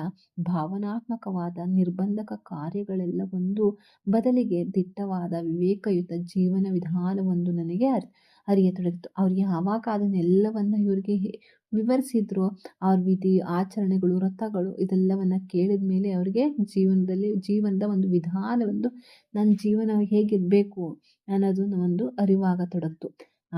ಭಾವನಾತ್ಮಕವಾದ ನಿರ್ಬಂಧಕ ಕಾರ್ಯಗಳೆಲ್ಲವೊಂದು ಬದಲಿಗೆ ದಿಟ್ಟವಾದ ವಿವೇಕಯುತ ಜೀವನ ವಿಧಾನವೊಂದು ನನಗೆ ಅರಿಯತೊಡಗಿತು. ಅವ್ರು ಯಾವಾಗ ಅದನ್ನೆಲ್ಲವನ್ನು ಇವ್ರಿಗೆ ವಿವರಿಸಿದ್ರು, ಅವ್ರ ವಿಧಿ ಆಚರಣೆಗಳು ವ್ರತಗಳು ಇದೆಲ್ಲವನ್ನು ಕೇಳಿದ ಮೇಲೆ ಅವರಿಗೆ ಜೀವನದ ಒಂದು ವಿಧಾನವೊಂದು, ನನ್ನ ಜೀವನ ಹೇಗಿರಬೇಕು ಅನ್ನೋದನ್ನು ಒಂದು ಅರಿವಾಗತೊಡಗಿತು.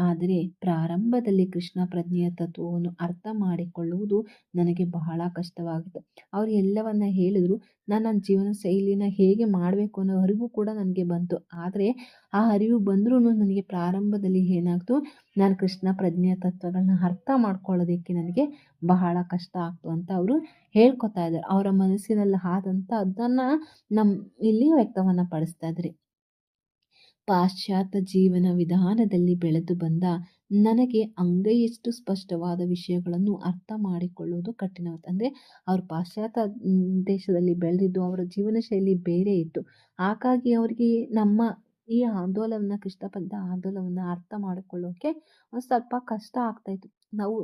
ಆದರೆ ಪ್ರಾರಂಭದಲ್ಲಿ ಕೃಷ್ಣ ಪ್ರಜ್ಞೆಯ ತತ್ವವನ್ನು ಅರ್ಥ ಮಾಡಿಕೊಳ್ಳುವುದು ನನಗೆ ಬಹಳ ಕಷ್ಟವಾಗಿತ್ತು. ಅವರು ಎಲ್ಲವನ್ನ ಹೇಳಿದ್ರು. ನನ್ನ ಜೀವನ ಶೈಲಿನ ಹೇಗೆ ಮಾಡಬೇಕು ಅನ್ನೋ ಅರಿವು ಕೂಡ ನನಗೆ ಬಂತು. ಆದರೆ ಆ ಅರಿವು ಬಂದ್ರೂ ನನಗೆ ಪ್ರಾರಂಭದಲ್ಲಿ ಏನಾಗ್ತು, ನಾನು ಕೃಷ್ಣ ಪ್ರಜ್ಞೆಯ ತತ್ವಗಳನ್ನ ಅರ್ಥ ಮಾಡ್ಕೊಳ್ಳೋದಕ್ಕೆ ನನಗೆ ಬಹಳ ಕಷ್ಟ ಆಗ್ತು ಅಂತ ಅವರು ಹೇಳ್ಕೊತಾ ಇದ್ದಾರೆ. ಅವರ ಮನಸ್ಸಿನಲ್ಲಿ ಆದಂಥ ಅದನ್ನು ಇಲ್ಲಿ ವ್ಯಕ್ತವನ್ನು ಪಡಿಸ್ತಾ ಇದ್ದಾರೆ. ಪಾಶ್ಚಾತ್ಯ ಜೀವನ ವಿಧಾನದಲ್ಲಿ ಬೆಳೆದು ಬಂದ ನನಗೆ ಅಂಗೈಯಷ್ಟು ಸ್ಪಷ್ಟವಾದ ವಿಷಯಗಳನ್ನು ಅರ್ಥ ಮಾಡಿಕೊಳ್ಳುವುದು ಕಠಿಣವಾಯಿತು. ಅಂದರೆ ಅವರು ಪಾಶ್ಚಾತ್ಯ ದೇಶದಲ್ಲಿ ಬೆಳೆದಿದ್ದು, ಅವರ ಜೀವನ ಶೈಲಿ ಬೇರೆ ಇತ್ತು. ಹಾಗಾಗಿ ಅವರಿಗೆ ನಮ್ಮ ಈ ಆಂದೋಲನ ಕೃಷ್ಣ ಪ್ರಜ್ಞಾ ಆಂದೋಲನವನ್ನು ಅರ್ಥ ಮಾಡಿಕೊಳ್ಳೋಕೆ ಒಂದು ಸ್ವಲ್ಪ ಕಷ್ಟ ಆಗ್ತಾಯಿತ್ತು. ನಾವು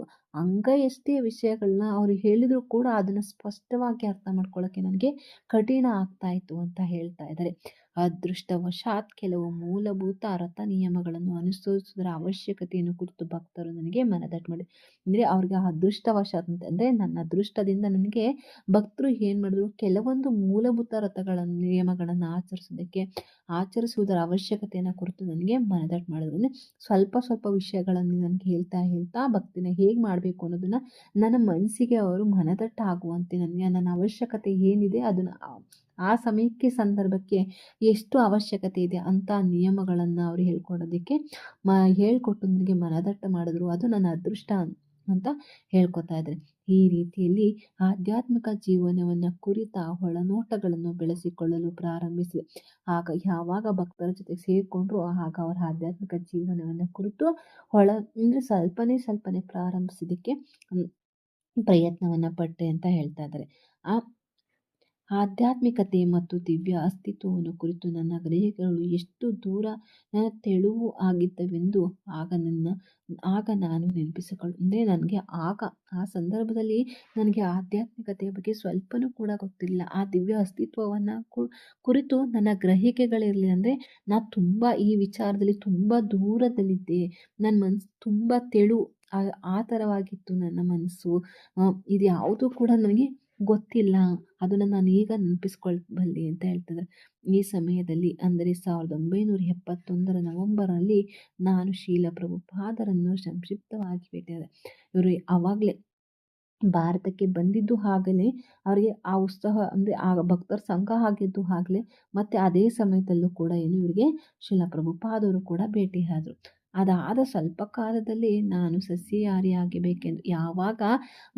ಎಷ್ಟೇ ವಿಷಯಗಳನ್ನ ಅವ್ರು ಹೇಳಿದರೂ ಕೂಡ ಅದನ್ನು ಸ್ಪಷ್ಟವಾಗಿ ಅರ್ಥ ಮಾಡ್ಕೊಳ್ಳೋಕ್ಕೆ ನನಗೆ ಕಠಿಣ ಆಗ್ತಾ ಇತ್ತು ಅಂತ ಹೇಳ್ತಾ ಇದ್ದಾರೆ. ಅದೃಷ್ಟವಶಾತ್ ಕೆಲವು ಮೂಲಭೂತ ಅರ್ಥ ನಿಯಮಗಳನ್ನು ಅನುಸರಿಸುವುದರ ಅವಶ್ಯಕತೆಯನ್ನು ಕುರಿತು ಭಕ್ತರು ನನಗೆ ಮನದಟ್ಟು ಮಾಡಿ, ಅಂದರೆ ಅವ್ರಿಗೆ ಅದೃಷ್ಟವಶಾತ್ ಅಂತಂದರೆ ನನ್ನ ಅದೃಷ್ಟದಿಂದ ನನಗೆ ಭಕ್ತರು ಏನು ಮಾಡಿದ್ರು, ಕೆಲವೊಂದು ಮೂಲಭೂತ ನಿಯಮಗಳನ್ನು ಆಚರಿಸುವುದರ ಅವಶ್ಯಕತೆಯನ್ನು ಕುರಿತು ನನಗೆ ಮನದಟ್ಟು ಮಾಡಿದ್ರು. ಅಂದರೆ ಸ್ವಲ್ಪ ಸ್ವಲ್ಪ ವಿಷಯಗಳನ್ನು ನನಗೆ ಹೇಳ್ತಾ ಹೇಳ್ತಾ ಭಕ್ತಿನ ಹೇಗೆ ಮಾಡಬೇಕು ಅನ್ನೋದನ್ನು ನನ್ನ ಮನಸ್ಸಿಗೆ ಅವರು ಮನದಟ್ಟಾಗುವಂತೆ ನನಗೆ ನನ್ನ ಅವಶ್ಯಕತೆ ಏನಿದೆ ಅದನ್ನು ಆ ಸಮಯಕ್ಕೆ ಸಂದರ್ಭಕ್ಕೆ ಎಷ್ಟು ಅವಶ್ಯಕತೆ ಇದೆ ಅಂಥ ನಿಯಮಗಳನ್ನು ಅವರು ಹೇಳ್ಕೊಡೋದಕ್ಕೆ ಹೇಳ್ಕೊಟ್ಟು ನನಗೆ ಮನದಟ್ಟು ಮಾಡಿದ್ರು. ಅದು ನನ್ನ ಅದೃಷ್ಟ ಅಂತ ಹೇಳ್ಕೊತಾ ಇದ್ದಾರೆ. ಈ ರೀತಿಯಲ್ಲಿ ಆಧ್ಯಾತ್ಮಿಕ ಜೀವನವನ್ನು ಕುರಿತ ಒಳನೋಟಗಳನ್ನು ಬೆಳೆಸಿಕೊಳ್ಳಲು ಪ್ರಾರಂಭಿಸಿದೆ. ಆಗ ಯಾವಾಗ ಭಕ್ತರ ಜೊತೆ ಸೇರಿಕೊಂಡ್ರು ಆಗ ಅವರ ಆಧ್ಯಾತ್ಮಿಕ ಜೀವನವನ್ನು ಕುರಿತು ಅಂದರೆ ಸ್ವಲ್ಪನೇ ಪ್ರಾರಂಭಿಸೋದಕ್ಕೆ ಪ್ರಯತ್ನವನ್ನು ಪಟ್ಟೆ ಅಂತ ಹೇಳ್ತಾ ಇದ್ದಾರೆ. ಆ ಆಧ್ಯಾತ್ಮಿಕತೆ ಮತ್ತು ದಿವ್ಯ ಅಸ್ತಿತ್ವವನ್ನು ಕುರಿತು ನನ್ನ ಗ್ರಹಿಕೆಗಳು ಎಷ್ಟು ದೂರ ತೆಳುವು ಆಗಿದ್ದವೆಂದು ಆಗ ನಾನು ಅಂದರೆ ನನಗೆ ಆ ಸಂದರ್ಭದಲ್ಲಿ ನನಗೆ ಆಧ್ಯಾತ್ಮಿಕತೆಯ ಬಗ್ಗೆ ಸ್ವಲ್ಪನೂ ಕೂಡ ಗೊತ್ತಿಲ್ಲ. ಆ ದಿವ್ಯ ಅಸ್ತಿತ್ವವನ್ನು ಕುರಿತು ನನ್ನ ಗ್ರಹಿಕೆಗಳಿರಲಿಲ್ಲ. ಅಂದರೆ ನಾನು ತುಂಬ ಈ ವಿಚಾರದಲ್ಲಿ ತುಂಬ ದೂರದಲ್ಲಿದ್ದೆ. ನನ್ನ ಮನಸ್ಸು ತುಂಬ ಆ ಥರವಾಗಿತ್ತು ನನ್ನ ಮನಸ್ಸು. ಇದು ಯಾವುದೂ ಕೂಡ ನನಗೆ ಗೊತ್ತಿಲ್ಲ. ಅದನ್ನು ನಾನು ಈಗ ನೆನಪಿಸ್ಕೊಳ್ಬಲ್ಲೆ ಅಂತ ಹೇಳ್ತಿದ್ದಾರೆ. ಈ ಸಮಯದಲ್ಲಿ ಅಂದರೆ 1971 ನವೆಂಬರಲ್ಲಿ ನಾನು ಶ್ರೀಲ ಪ್ರಭುಪಾದರನ್ನು ಸಂಕ್ಷಿಪ್ತವಾಗಿ ಭೇಟಿಯಾದೆ. ಇವರು ಆವಾಗಲೇ ಭಾರತಕ್ಕೆ ಬಂದಿದ್ದು ಆಗಲೇ, ಅವರಿಗೆ ಆ ಉತ್ಸಾಹ ಅಂದರೆ ಆ ಭಕ್ತರ ಸಂಘ ಆಗಿದ್ದು ಆಗಲೇ, ಮತ್ತು ಅದೇ ಸಮಯದಲ್ಲೂ ಕೂಡ ಇವರಿಗೆ ಶ್ರೀಲ ಪ್ರಭುಪಾದರು ಕೂಡ ಭೇಟಿಯಾದರು. ಅದಾದ ಸ್ವಲ್ಪ ಕಾಲದಲ್ಲಿ ನಾನು ಸಸ್ಯಾಹಾರಿಯಾಗಬೇಕೆಂದು ಯಾವಾಗ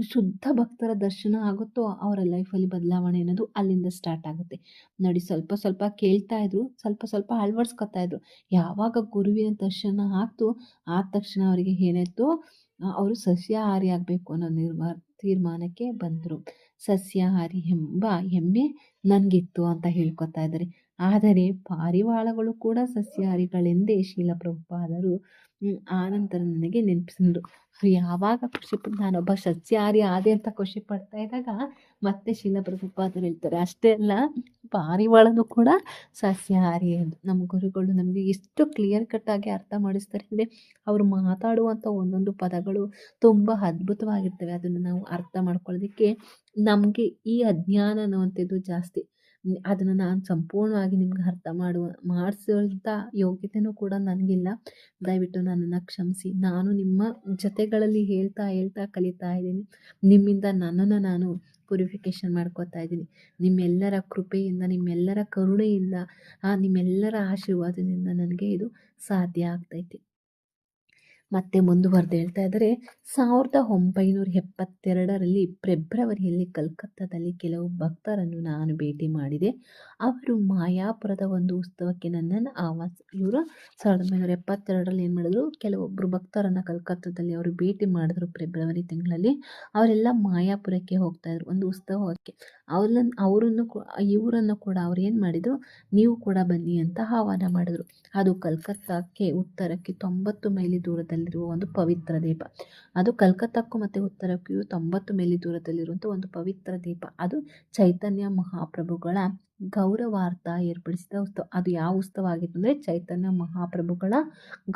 ಶುದ್ಧ ಭಕ್ತರ ದರ್ಶನ ಆಗುತ್ತೋ ಅವರ ಲೈಫಲ್ಲಿ ಬದಲಾವಣೆ ಅನ್ನೋದು ಅಲ್ಲಿಂದ ಸ್ಟಾರ್ಟ್ ಆಗುತ್ತೆ ನೋಡಿ. ಸ್ವಲ್ಪ ಸ್ವಲ್ಪ ಕೇಳ್ತಾ ಇದ್ರು, ಸ್ವಲ್ಪ ಅಳವಡಿಸ್ಕೊತಾ ಇದ್ರು. ಯಾವಾಗ ಗುರುವಿನ ದರ್ಶನ ಆಗ್ತು ಆದ ತಕ್ಷಣ ಅವರಿಗೆ ಏನಾಯ್ತು, ಅವರು ಸಸ್ಯಾಹಾರಿ ಆಗಬೇಕು ಅನ್ನೋ ತೀರ್ಮಾನಕ್ಕೆ ಬಂದರು. ಸಸ್ಯಾಹಾರಿ ಎಂಬ ಹೆಮ್ಮೆ ನನಗಿತ್ತು ಅಂತ ಹೇಳ್ಕೊತಾ ಇದ್ದಾರೆ. ಆದರೆ ಪಾರಿವಾಳಗಳು ಕೂಡ ಸಸ್ಯಾಹಾರಿಗಳೆಂದೇ ಶ್ರೀಲ ಪ್ರಭುಪಾದರು ಆನಂತರ ನನಗೆ ನೆನಪಿಸಿದ್ರು. ಯಾವಾಗ ಖುಷಿಪಟ್ಟು ನಾನೊಬ್ಬ ಸಸ್ಯಾಹಾರಿ ಆದೆ ಅಂತ ಖುಷಿ ಪಡ್ತಾ ಇದ್ದಾಗ ಮತ್ತೆ ಶ್ರೀಲ ಪ್ರಭುಪಾದರು ಹೇಳ್ತಾರೆ, ಅಷ್ಟೇ ಅಲ್ಲ ಪಾರಿವಾಳನೂ ಕೂಡ ಸಸ್ಯಾಹಾರಿ ಎಂದು. ನಮ್ಮ ಗುರುಗಳು ನಮಗೆ ಎಷ್ಟು ಕ್ಲಿಯರ್ ಕಟ್ಟಾಗಿ ಅರ್ಥ ಮಾಡಿಸ್ತಾರೆ ಅಂದರೆ, ಅವರು ಮಾತಾಡುವಂಥ ಒಂದೊಂದು ಪದಗಳು ತುಂಬ ಅದ್ಭುತವಾಗಿರ್ತವೆ. ಅದನ್ನು ನಾವು ಅರ್ಥ ಮಾಡ್ಕೊಳ್ಳೋದಕ್ಕೆ ನಮಗೆ ಈ ಅಜ್ಞಾನ ಅನ್ನುವಂಥದ್ದು ಜಾಸ್ತಿ. ಅದನ್ನು ನಾನು ಸಂಪೂರ್ಣವಾಗಿ ನಿಮ್ಗೆ ಅರ್ಥ ಮಾಡಿಸುವಂಥ ಯೋಗ್ಯತೆಯೂ ಕೂಡ ನನಗಿಲ್ಲ. ದಯವಿಟ್ಟು ನನ್ನನ್ನು ಕ್ಷಮಿಸಿ. ನಾನು ನಿಮ್ಮ ಜೊತೆಗಳಲ್ಲಿ ಹೇಳ್ತಾ ಕಲಿತಾ ಇದ್ದೀನಿ. ನಿಮ್ಮಿಂದ ನನ್ನನ್ನು ನಾನು ಪ್ಯೂರಿಫಿಕೇಷನ್ ಮಾಡ್ಕೋತಾ ಇದ್ದೀನಿ. ನಿಮ್ಮೆಲ್ಲರ ಕೃಪೆಯಿಂದ, ನಿಮ್ಮೆಲ್ಲರ ಕರುಣೆಯಿಂದ, ನಿಮ್ಮೆಲ್ಲರ ಆಶೀರ್ವಾದದಿಂದ ನನಗೆ ಇದು ಸಾಧ್ಯ ಆಗ್ತೈತಿ. ಮತ್ತೆ ಮುಂದುವರೆದು ಹೇಳ್ತಾ ಇದ್ದಾರೆ, 1972ರಲ್ಲಿ ಫೆಬ್ರವರಿಯಲ್ಲಿ ಕಲ್ಕತ್ತಾದಲ್ಲಿ ಕೆಲವು ಭಕ್ತರನ್ನು ನಾನು ಭೇಟಿ ಮಾಡಿದೆ. ಅವರು ಮಾಯಾಪುರದ ಒಂದು ಉತ್ಸವಕ್ಕೆ ನನ್ನನ್ನು ಇವರು 1972ರಲ್ಲಿ ಏನು ಮಾಡಿದ್ರು, ಕೆಲವೊಬ್ಬರು ಭಕ್ತರನ್ನು ಕಲ್ಕತ್ತಾದಲ್ಲಿ ಅವರು ಭೇಟಿ ಮಾಡಿದ್ರು. ಫೆಬ್ರವರಿ ತಿಂಗಳಲ್ಲಿ ಅವರೆಲ್ಲ ಮಾಯಾಪುರಕ್ಕೆ ಹೋಗ್ತಾಯಿದ್ರು ಒಂದು ಉತ್ಸವಕ್ಕೆ. ಇವರನ್ನು ಕೂಡ ಅವ್ರು ಏನು ಮಾಡಿದರು, ನೀವು ಕೂಡ ಬನ್ನಿ ಅಂತ ಆಹ್ವಾನ ಮಾಡಿದ್ರು. ಅದು ಕಲ್ಕತ್ತಾಕ್ಕೆ ಉತ್ತರಕ್ಕೆ 90 ಮೈಲಿ ದೂರದಲ್ಲಿರುವ ಒಂದು ಪವಿತ್ರ ದ್ವೀಪ. ಅದು ಕಲ್ಕತ್ತಾಕ್ಕೂ ಮತ್ತು ಉತ್ತರಕ್ಕೂ 90 ಮೈಲಿ ದೂರದಲ್ಲಿರುವಂಥ ಒಂದು ಪವಿತ್ರ ದ್ವೀಪ. ಅದು ಚೈತನ್ಯ ಮಹಾಪ್ರಭುಗಳ ಗೌರವಾರ್ಥ ಏರ್ಪಡಿಸಿದ ಉತ್ಸವ. ಅದು ಯಾವ ಉತ್ಸವ ಆಗಿತ್ತು ಅಂದರೆ, ಚೈತನ್ಯ ಮಹಾಪ್ರಭುಗಳ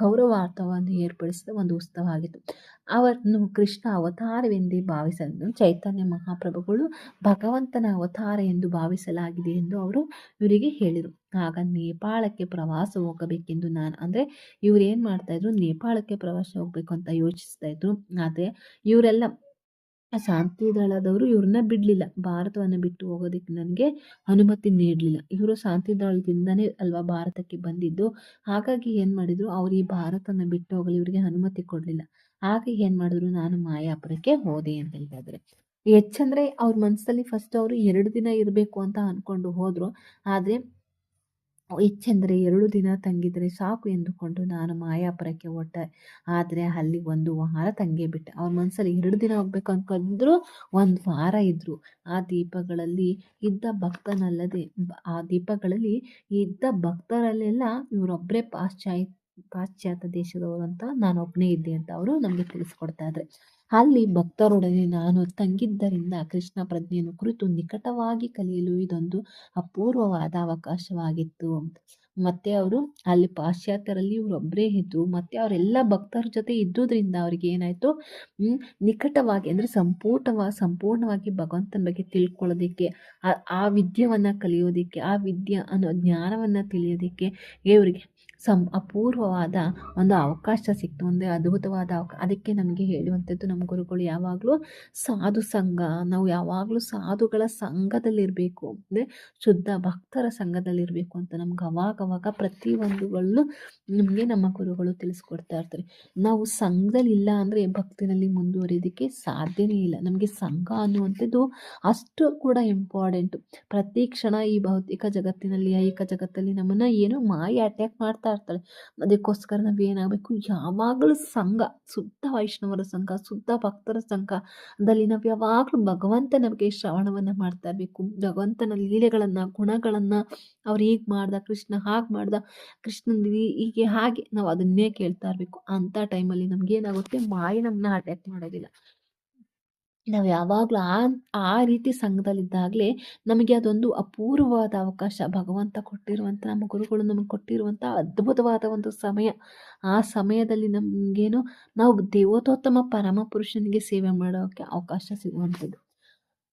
ಗೌರವಾರ್ಥವನ್ನು ಏರ್ಪಡಿಸಿದ ಒಂದು ಉತ್ಸವ ಆಗಿತ್ತು. ಅವರನ್ನು ಕೃಷ್ಣ ಅವತಾರವೆಂದೇ ಭಾವಿಸಲು ಚೈತನ್ಯ ಮಹಾಪ್ರಭುಗಳು ಭಗವಂತನ ಅವತಾರ ಎಂದು ಭಾವಿಸಲಾಗಿದೆ ಎಂದು ಅವರು ಇವರಿಗೆ ಹೇಳಿದರು. ಆಗ ನೇಪಾಳಕ್ಕೆ ಪ್ರವಾಸ ಹೋಗಬೇಕೆಂದು ಅಂದರೆ ಇವ್ರು ಏನು ಮಾಡ್ತಾಯಿದ್ರು, ನೇಪಾಳಕ್ಕೆ ಪ್ರವಾಸ ಹೋಗಬೇಕು ಅಂತ ಯೋಚಿಸ್ತಾ ಇದ್ರು. ಆದರೆ ಇವರೆಲ್ಲ ಶಾಂತಿದಳದವರು ಇವ್ರನ್ನ ಬಿಡಲಿಲ್ಲ. ಭಾರತವನ್ನು ಬಿಟ್ಟು ಹೋಗೋದಕ್ಕೆ ನನಗೆ ಅನುಮತಿ ನೀಡಲಿಲ್ಲ. ಇವರು ಶಾಂತಿದಳದಿಂದನೇ ಅಲ್ವಾ ಭಾರತಕ್ಕೆ ಬಂದಿದ್ದು. ಹಾಗಾಗಿ ಏನು ಮಾಡಿದರು, ಅವ್ರು ಈ ಭಾರತನ ಬಿಟ್ಟು ಹೋಗಲು ಇವರಿಗೆ ಅನುಮತಿ ಕೊಡಲಿಲ್ಲ. ಹಾಗೆ ಏನು ಮಾಡಿದ್ರು, ನಾನು ಮಾಯಾಪುರಕ್ಕೆ ಹೋದೆ ಅಂತ ಹೇಳ್ತಾ ಇದ್ದಾರೆ. ಹೆಚ್ಚಂದರೆ ಅವ್ರ ಮನಸ್ಸಲ್ಲಿ ಫಸ್ಟ್ ಅವರು 2 ದಿನ ಇರಬೇಕು ಅಂತ ಅಂದ್ಕೊಂಡು ಹೋದರು. ಆದರೆ ಹೆಚ್ಚೆಂದರೆ 2 ದಿನ ತಂಗಿದರೆ ಸಾಕು ಎಂದುಕೊಂಡು ನಾನು ಮಾಯಾಪುರಕ್ಕೆ ಹೊರಟೆ. ಆದರೆ ಅಲ್ಲಿ 1 ವಾರ ತಂಗೇ ಬಿಟ್ಟೆ. ಅವ್ರ ಮನಸ್ಸಲ್ಲಿ 2 ದಿನ ಹೋಗ್ಬೇಕು ಅಂದ್ಕೊಂಡ್ರು, 1 ವಾರ ಇದ್ದರು. ಆ ದೀಪಗಳಲ್ಲಿ ಇದ್ದ ಭಕ್ತರಲ್ಲೆಲ್ಲ ಇವರೊಬ್ಬರೇ ಪಾಶ್ಚಾತ್ಯ ದೇಶದವರು ಅಂತ ನಾನು ಒಬ್ಬನೇ ಇದ್ದೆ ಅಂತ ಅವರು ನಮಗೆ ತಿಳಿಸ್ಕೊಡ್ತಾ ಇದ್ದಾರೆ. ಅಲ್ಲಿ ಭಕ್ತರೊಡನೆ ನಾನು ತಂಗಿದ್ದರಿಂದ ಕೃಷ್ಣ ಪ್ರಜ್ಞೆಯನ್ನು ಕುರಿತು ನಿಕಟವಾಗಿ ಕಲಿಯಲು ಇದೊಂದು ಅಪೂರ್ವವಾದ ಅವಕಾಶವಾಗಿತ್ತು ಅಂತ. ಮತ್ತೆ ಅವರು ಅಲ್ಲಿ ಪಾಶ್ಚಾತ್ಯರಲ್ಲಿ ಇವರೊಬ್ಬರೇ ಇದ್ದು ಮತ್ತೆ ಅವರೆಲ್ಲ ಭಕ್ತರ ಜೊತೆ ಇದ್ದುದರಿಂದ ಅವ್ರಿಗೆ ಏನಾಯಿತು, ನಿಕಟವಾಗಿ ಅಂದರೆ ಸಂಪೂರ್ಣವಾಗಿ ಭಗವಂತನ ಬಗ್ಗೆ ತಿಳ್ಕೊಳ್ಳೋದಕ್ಕೆ, ಆ ವಿದ್ಯೆಯನ್ನು ಕಲಿಯೋದಕ್ಕೆ, ಆ ವಿದ್ಯೆ ಅನ್ನೋ ಜ್ಞಾನವನ್ನು ತಿಳಿಯೋದಕ್ಕೆ ಇವರಿಗೆ ಅಪೂರ್ವವಾದ ಒಂದು ಅವಕಾಶ ಸಿಕ್ತು. ಒಂದು ಅದ್ಭುತವಾದ ಅದಕ್ಕೆ ನಮಗೆ ಹೇಳುವಂಥದ್ದು ನಮ್ಮ ಗುರುಗಳು ಯಾವಾಗಲೂ ಸಾಧು ಸಂಘ, ನಾವು ಯಾವಾಗಲೂ ಸಾಧುಗಳ ಸಂಘದಲ್ಲಿರಬೇಕು, ಅಂದರೆ ಶುದ್ಧ ಭಕ್ತರ ಸಂಘದಲ್ಲಿರಬೇಕು ಅಂತ ನಮ್ಗೆ ಅವಾಗವಾಗ ಪ್ರತಿಯೊಂದುಗಳನ್ನು ನಮಗೆ ನಮ್ಮ ಗುರುಗಳು ತಿಳಿಸ್ಕೊಡ್ತಾ ಇರ್ತಾರೆ. ನಾವು ಸಂಘದಲ್ಲಿ ಇಲ್ಲ ಅಂದರೆ ಭಕ್ತಿನಲ್ಲಿ ಮುಂದುವರಿಯೋದಕ್ಕೆ ಸಾಧ್ಯನೇ ಇಲ್ಲ. ನಮಗೆ ಸಂಘ ಅನ್ನುವಂಥದ್ದು ಅಷ್ಟು ಕೂಡ ಇಂಪಾರ್ಟೆಂಟು. ಪ್ರತಿ ಕ್ಷಣ ಈ ಭೌತಿಕ ಜಗತ್ತಿನಲ್ಲಿ, ಐಹಿಕ ಜಗತ್ತಲ್ಲಿ ನಮ್ಮನ್ನು ಏನೋ ಮಾಯ ಅಟ್ಯಾಕ್ ಮಾಡ್ತಾ ಇರ್ತಾಳೆ. ಅದಕ್ಕೋಸ್ಕರ ನಾವು ಏನಾಗಬೇಕು, ಯಾವಾಗಲೂ ಸಂಘ, ಶುದ್ಧ ವೈಷ್ಣವರ ಸಂಘ, ಶುದ್ಧ ಭಕ್ತರ ಸಂಘದಲ್ಲಿ ನಾವು ಯಾವಾಗಲೂ ಭಗವಂತನ ಬಗ್ಗೆ ಶ್ರವಣವನ್ನು ಮಾಡ್ತಾ ಇರಬೇಕು. ಭಗವಂತನ ಲೀಲೆಗಳನ್ನು, ಗುಣಗಳನ್ನು, ಅವ್ರು ಹೀಗೆ ಮಾಡ್ದ, ಕೃಷ್ಣ ಹಾಗೆ ಮಾಡ್ದ, ಕೃಷ್ಣನ ಹೀಗೆ ಹಾಗೆ ನಾವು ಅದನ್ನೇ ಕೇಳ್ತಾ ಇರಬೇಕು. ಅಂಥ ಟೈಮಲ್ಲಿ ನಮಗೇನಾಗುತ್ತೆ, ಮಾಯ ನಮ್ಮನ್ನ ಅಟ್ಯಾಕ್ ಮಾಡೋದಿಲ್ಲ. ನಾವು ಯಾವಾಗಲೂ ಆ ರೀತಿ ಸಂಘದಲ್ಲಿದ್ದಾಗಲೇ ನಮಗೆ ಅದೊಂದು ಅಪೂರ್ವವಾದ ಅವಕಾಶ. ಭಗವಂತ ಕೊಟ್ಟಿರುವಂಥ, ನಮ್ಮ ಗುರುಗಳು ನಮಗೆ ಕೊಟ್ಟಿರುವಂಥ ಅದ್ಭುತವಾದ ಒಂದು ಸಮಯ. ಆ ಸಮಯದಲ್ಲಿ ನಮಗೇನು, ನಾವು ದೇವೋತ್ತಮ ಪರಮ ಪುರುಷನಿಗೆ ಸೇವೆ ಮಾಡೋಕ್ಕೆ ಅವಕಾಶ ಸಿಗುವಂಥದ್ದು.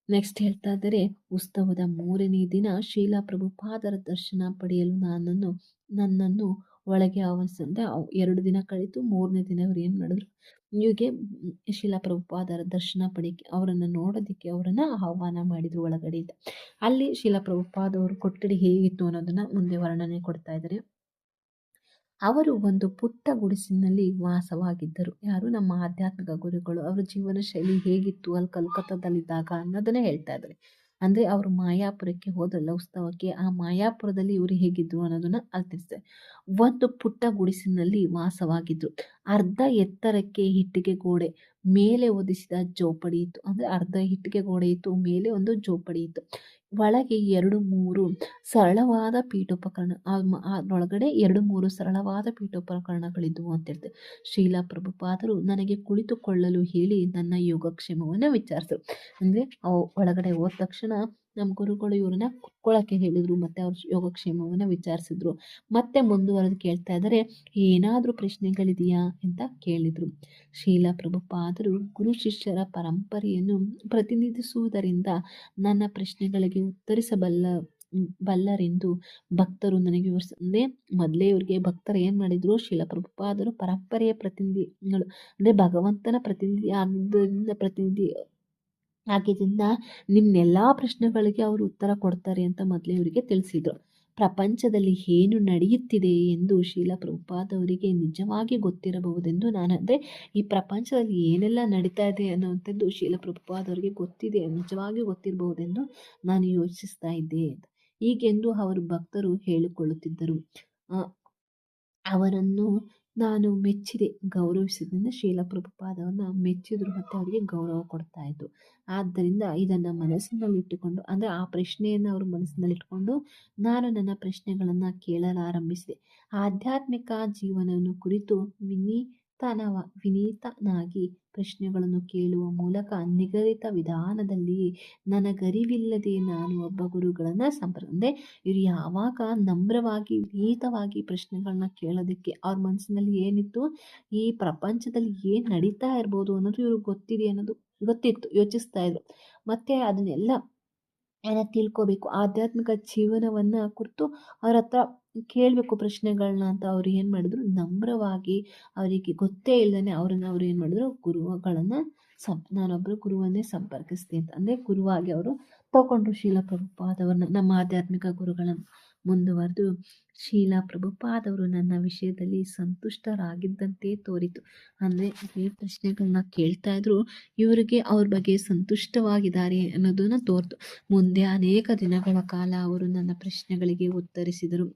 ನೆಕ್ಸ್ಟ್ ಹೇಳ್ತಾ ಇದ್ದಾರೆ, ಉತ್ಸವದ 3ನೇ ದಿನ ಶ್ರೀಲ ಪ್ರಭುಪಾದರ ದರ್ಶನ ಪಡೆಯಲು ನನ್ನನ್ನು ಒಳಗೆ ಆಹ್ವಾನಿಸಿದ್ರೆ 2 ದಿನ ಕಳೀತು. 3ನೇ ದಿನ ಅವ್ರು ಏನು ಮಾಡಿದ್ರು, ಇವಿಗೆ ಶ್ರೀಲ ಪ್ರಭುಪಾದರ ದರ್ಶನ ಪಡೆಯಕ್ಕೆ, ಅವರನ್ನು ನೋಡೋದಕ್ಕೆ ಅವರನ್ನು ಆಹ್ವಾನ ಮಾಡಿದರು ಒಳಗಡೆಯಿಂದ. ಅಲ್ಲಿ ಶ್ರೀಲ ಪ್ರಭುಪಾದವರು ಕೊಠಡಿ ಹೇಗಿತ್ತು ಅನ್ನೋದನ್ನು ಮುಂದೆ ವರ್ಣನೆ ಕೊಡ್ತಾ ಇದ್ದಾರೆ. ಅವರು ಒಂದು ಪುಟ್ಟ ಗುಡಿಸಿನಲ್ಲಿ ವಾಸವಾಗಿದ್ದರು. ಯಾರು? ನಮ್ಮ ಆಧ್ಯಾತ್ಮಿಕ ಗುರುಗಳು. ಅವರ ಜೀವನ ಶೈಲಿ ಹೇಗಿತ್ತು ಅಲ್ಲಿ ಕಲ್ಕತ್ತಾದಲ್ಲಿದ್ದಾಗ ಅನ್ನೋದನ್ನೇ ಹೇಳ್ತಾ ಇದ್ದಾರೆ. ಅಂದರೆ ಅವರು ಮಾಯಾಪುರಕ್ಕೆ ಹೋದ್ರಲ್ಲ ಉತ್ಸವಕ್ಕೆ, ಆ ಮಾಯಾಪುರದಲ್ಲಿ ಇವರು ಹೇಗಿದ್ರು ಅನ್ನೋದನ್ನ ಅಲ್ಲಿ ತಿಳಿಸ್ತಾರೆ. ಒಂದು ಪುಟ್ಟ ಗುಡಿಸಿನಲ್ಲಿ ವಾಸವಾಗಿದ್ರು. ಅರ್ಧ ಎತ್ತರಕ್ಕೆ ಇಟ್ಟಿಗೆ ಗೋಡೆ, ಮೇಲೆ ಒದಿಸಿದ ಜೋಪಡಿ ಇತ್ತು. ಅಂದರೆ ಅರ್ಧ ಇಟ್ಟಿಗೆ ಗೋಡೆ ಇತ್ತು, ಮೇಲೆ ಒಂದು ಜೋಪಡಿ ಇತ್ತು. ಒಳಗೆ 2-3 ಸರಳವಾದ ಪೀಠೋಪಕರಣ, ಅದರೊಳಗಡೆ 2-3 ಸರಳವಾದ ಪೀಠೋಪಕರಣಗಳಿದ್ವು ಅಂತ ಹೇಳ್ತಾರೆ. ಶ್ರೀಲ ಪ್ರಭುಪಾದರು ನನಗೆ ಕುಳಿತುಕೊಳ್ಳಲು ಹೇಳಿ ನನ್ನ ಯೋಗಕ್ಷೇಮವನ್ನು ವಿಚಾರಿಸಿದ್ರು. ಅಂದರೆ ಒಳಗಡೆ ಹೋದ ತಕ್ಷಣ ನಮ್ಮ ಗುರುಗಳು ಇವ್ರನ್ನ ಕುತ್ಕೊಳ್ಳೋಕ್ಕೆ ಹೇಳಿದರು, ಮತ್ತು ಅವ್ರ ಯೋಗಕ್ಷೇಮವನ್ನು ವಿಚಾರಿಸಿದ್ರು. ಮತ್ತೆ ಮುಂದುವರೆದು ಕೇಳ್ತಾ ಇದ್ದಾರೆ, ಏನಾದರೂ ಪ್ರಶ್ನೆಗಳಿದೆಯಾ ಅಂತ ಕೇಳಿದರು. ಶ್ರೀಲ ಪ್ರಭುಪಾದರು ಗುರು ಶಿಷ್ಯರ ಪರಂಪರೆಯನ್ನು ಪ್ರತಿನಿಧಿಸುವುದರಿಂದ ನನ್ನ ಪ್ರಶ್ನೆಗಳಿಗೆ ಉತ್ತರಿಸಬಲ್ಲರೆಂದು ಭಕ್ತರು ನನಗೆ ವಿವರಿಸಿದೆ. ಮೊದಲೇ ಇವ್ರಿಗೆ ಭಕ್ತರು ಏನು ಮಾಡಿದ್ರು, ಶ್ರೀಲ ಪ್ರಭುಪಾದರು ಪರಂಪರೆಯ ಪ್ರತಿನಿಧಿಗಳು, ಅಂದರೆ ಭಗವಂತನ ಪ್ರತಿನಿಧಿ ಆಗಿದ್ದರಿಂದ ನಿಮ್ಮೆಲ್ಲ ಪ್ರಶ್ನೆಗಳಿಗೆ ಅವರು ಉತ್ತರ ಕೊಡ್ತಾರೆ ಅಂತ ಮೊದಲೇ ಇವರಿಗೆ ತಿಳಿಸಿದರು. ಪ್ರಪಂಚದಲ್ಲಿ ಏನು ನಡೆಯುತ್ತಿದೆ ಎಂದು ಶ್ರೀಲ ಪ್ರಭುಪಾದವರಿಗೆ ನಿಜವಾಗಿ ಗೊತ್ತಿರಬಹುದೆಂದು ಅಂದರೆ ಈ ಪ್ರಪಂಚದಲ್ಲಿ ಏನೆಲ್ಲ ನಡೀತಾ ಇದೆ ಅನ್ನುವಂಥದ್ದು ಶ್ರೀಲ ಪ್ರಭುಪಾದವರಿಗೆ ಗೊತ್ತಿದೆ, ನಿಜವಾಗಿ ಗೊತ್ತಿರಬಹುದೆಂದು ನಾನು ಯೋಚಿಸ್ತಾ ಇದ್ದೆ ಅಂತ. ಹೀಗೆಂದು ಅವರು ಭಕ್ತರು ಹೇಳಿಕೊಳ್ಳುತ್ತಿದ್ದರು. ಅವರನ್ನು ನಾನು ಮೆಚ್ಚಿದೆ, ಗೌರವಿಸಿದ್ರಿಂದ ಶ್ರೀಲ ಪ್ರಭುಪಾದವನ್ನು ಮೆಚ್ಚಿದ್ರು ಮತ್ತು ಅವರಿಗೆ ಗೌರವ ಕೊಡ್ತಾ ಇದ್ರು. ಆದ್ದರಿಂದ ಇದನ್ನು ಮನಸ್ಸಿನಲ್ಲಿಟ್ಟುಕೊಂಡು, ಅಂದರೆ ಆ ಪ್ರಶ್ನೆಯನ್ನು ಅವರು ಮನಸ್ಸಿನಲ್ಲಿಟ್ಕೊಂಡು ನಾನು ನನ್ನ ಪ್ರಶ್ನೆಗಳನ್ನು ಕೇಳಲಾರಂಭಿಸಿದೆ. ಆಧ್ಯಾತ್ಮಿಕ ಜೀವನವನ್ನು ಕುರಿತು ವಿನೀತನಾಗಿ ಪ್ರಶ್ನೆಗಳನ್ನು ಕೇಳುವ ಮೂಲಕ ನಿಗದಿತ ವಿಧಾನದಲ್ಲಿ ನನಗರಿವಿಲ್ಲದೆ ನಾನು ಒಬ್ಬ ಗುರುಗಳನ್ನು ಅಂದರೆ ಇವರು ಯಾವಾಗ ನಮ್ರವಾಗಿ ವಿನೀತವಾಗಿ ಪ್ರಶ್ನೆಗಳನ್ನ ಕೇಳೋದಕ್ಕೆ, ಅವ್ರ ಮನಸ್ಸಿನಲ್ಲಿ ಏನಿತ್ತು, ಈ ಪ್ರಪಂಚದಲ್ಲಿ ಏನು ನಡೀತಾ ಇರ್ಬೋದು ಅನ್ನೋದು ಇವ್ರಿಗೆ ಗೊತ್ತಿದೆ ಅನ್ನೋದು ಗೊತ್ತಿತ್ತು, ಯೋಚಿಸ್ತಾ ಇದ್ರು. ಮತ್ತು ಅದನ್ನೆಲ್ಲ ತಿಳ್ಕೋಬೇಕು, ಆಧ್ಯಾತ್ಮಿಕ ಜೀವನವನ್ನು ಕುರಿತು ಅವ್ರ ಹತ್ರ ಕೇಳಬೇಕು ಪ್ರಶ್ನೆಗಳನ್ನ ಅಂತ ಅವ್ರು ಏನು ಮಾಡಿದ್ರು, ನಮ್ರವಾಗಿ ಅವರಿಗೆ ಗೊತ್ತೇ ಇಲ್ಲದೇ ಅವ್ರು ಏನು ಮಾಡಿದ್ರು, ಗುರುಗಳನ್ನು ನಾನೊಬ್ಬರು ಗುರುವನ್ನೇ ಸಂಪರ್ಕಿಸ್ತೀನಿ ಅಂತ, ಅಂದರೆ ಗುರುವಾಗಿ ಅವರು ತಗೊಂಡ್ರು ಶ್ರೀಲ ಪ್ರಭುಪಾದವ್ರನ್ನ. ನಮ್ಮ ಆಧ್ಯಾತ್ಮಿಕ ಗುರುಗಳನ್ನು ಮುಂದುವರೆದು ಶ್ರೀಲ ಪ್ರಭುಪಾದವರು ನನ್ನ ವಿಷಯದಲ್ಲಿ ಸಂತುಷ್ಟರಾಗಿದ್ದಂತೆ ತೋರಿತು. ಅಂದರೆ ಈ ಪ್ರಶ್ನೆಗಳನ್ನ ಕೇಳ್ತಾ ಇದ್ರು, ಇವರಿಗೆ ಅವ್ರ ಬಗ್ಗೆ ಸಂತುಷ್ಟವಾಗಿದ್ದಾರೆ ಅನ್ನೋದನ್ನು ತೋರ್ತು. ಮುಂದೆ ಅನೇಕ ದಿನಗಳ ಕಾಲ ಅವರು ನನ್ನ ಪ್ರಶ್ನೆಗಳಿಗೆ ಉತ್ತರಿಸಿದರು.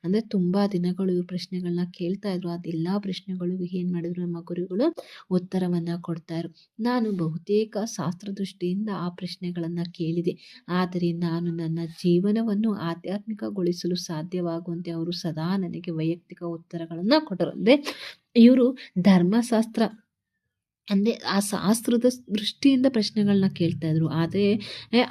ಅಂದರೆ ತುಂಬ ದಿನಗಳು ಇವ್ರ ಪ್ರಶ್ನೆಗಳನ್ನ ಕೇಳ್ತಾ ಇದ್ರು. ಅದೆಲ್ಲ ಪ್ರಶ್ನೆಗಳಿಗೂ ಏನು ಮಾಡಿದ್ರು, ನಮ್ಮ ಗುರುಗಳು ಉತ್ತರವನ್ನು ಕೊಡ್ತಾಯಿದ್ರು. ನಾನು ಬಹುತೇಕ ಶಾಸ್ತ್ರದೃಷ್ಟಿಯಿಂದ ಆ ಪ್ರಶ್ನೆಗಳನ್ನು ಕೇಳಿದೆ, ಆದರೆ ನಾನು ನನ್ನ ಜೀವನವನ್ನು ಆಧ್ಯಾತ್ಮಿಕಗೊಳಿಸಲು ಸಾಧ್ಯವಾಗುವಂತೆ ಪ್ರಶ್ನೆಗಳಿಗೆ ಅವರು ಸದಾ ನನಗೆ ವೈಯಕ್ತಿಕ ಉತ್ತರಗಳನ್ನು ಕೊಟ್ಟರು. ಅಂದರೆ ಇವರು ಧರ್ಮಶಾಸ್ತ್ರ ಅಂದರೆ ಆ ಶಾಸ್ತ್ರದ ದೃಷ್ಟಿಯಿಂದ ಪ್ರಶ್ನೆಗಳನ್ನ ಕೇಳ್ತಾ ಇದ್ರು. ಆದರೆ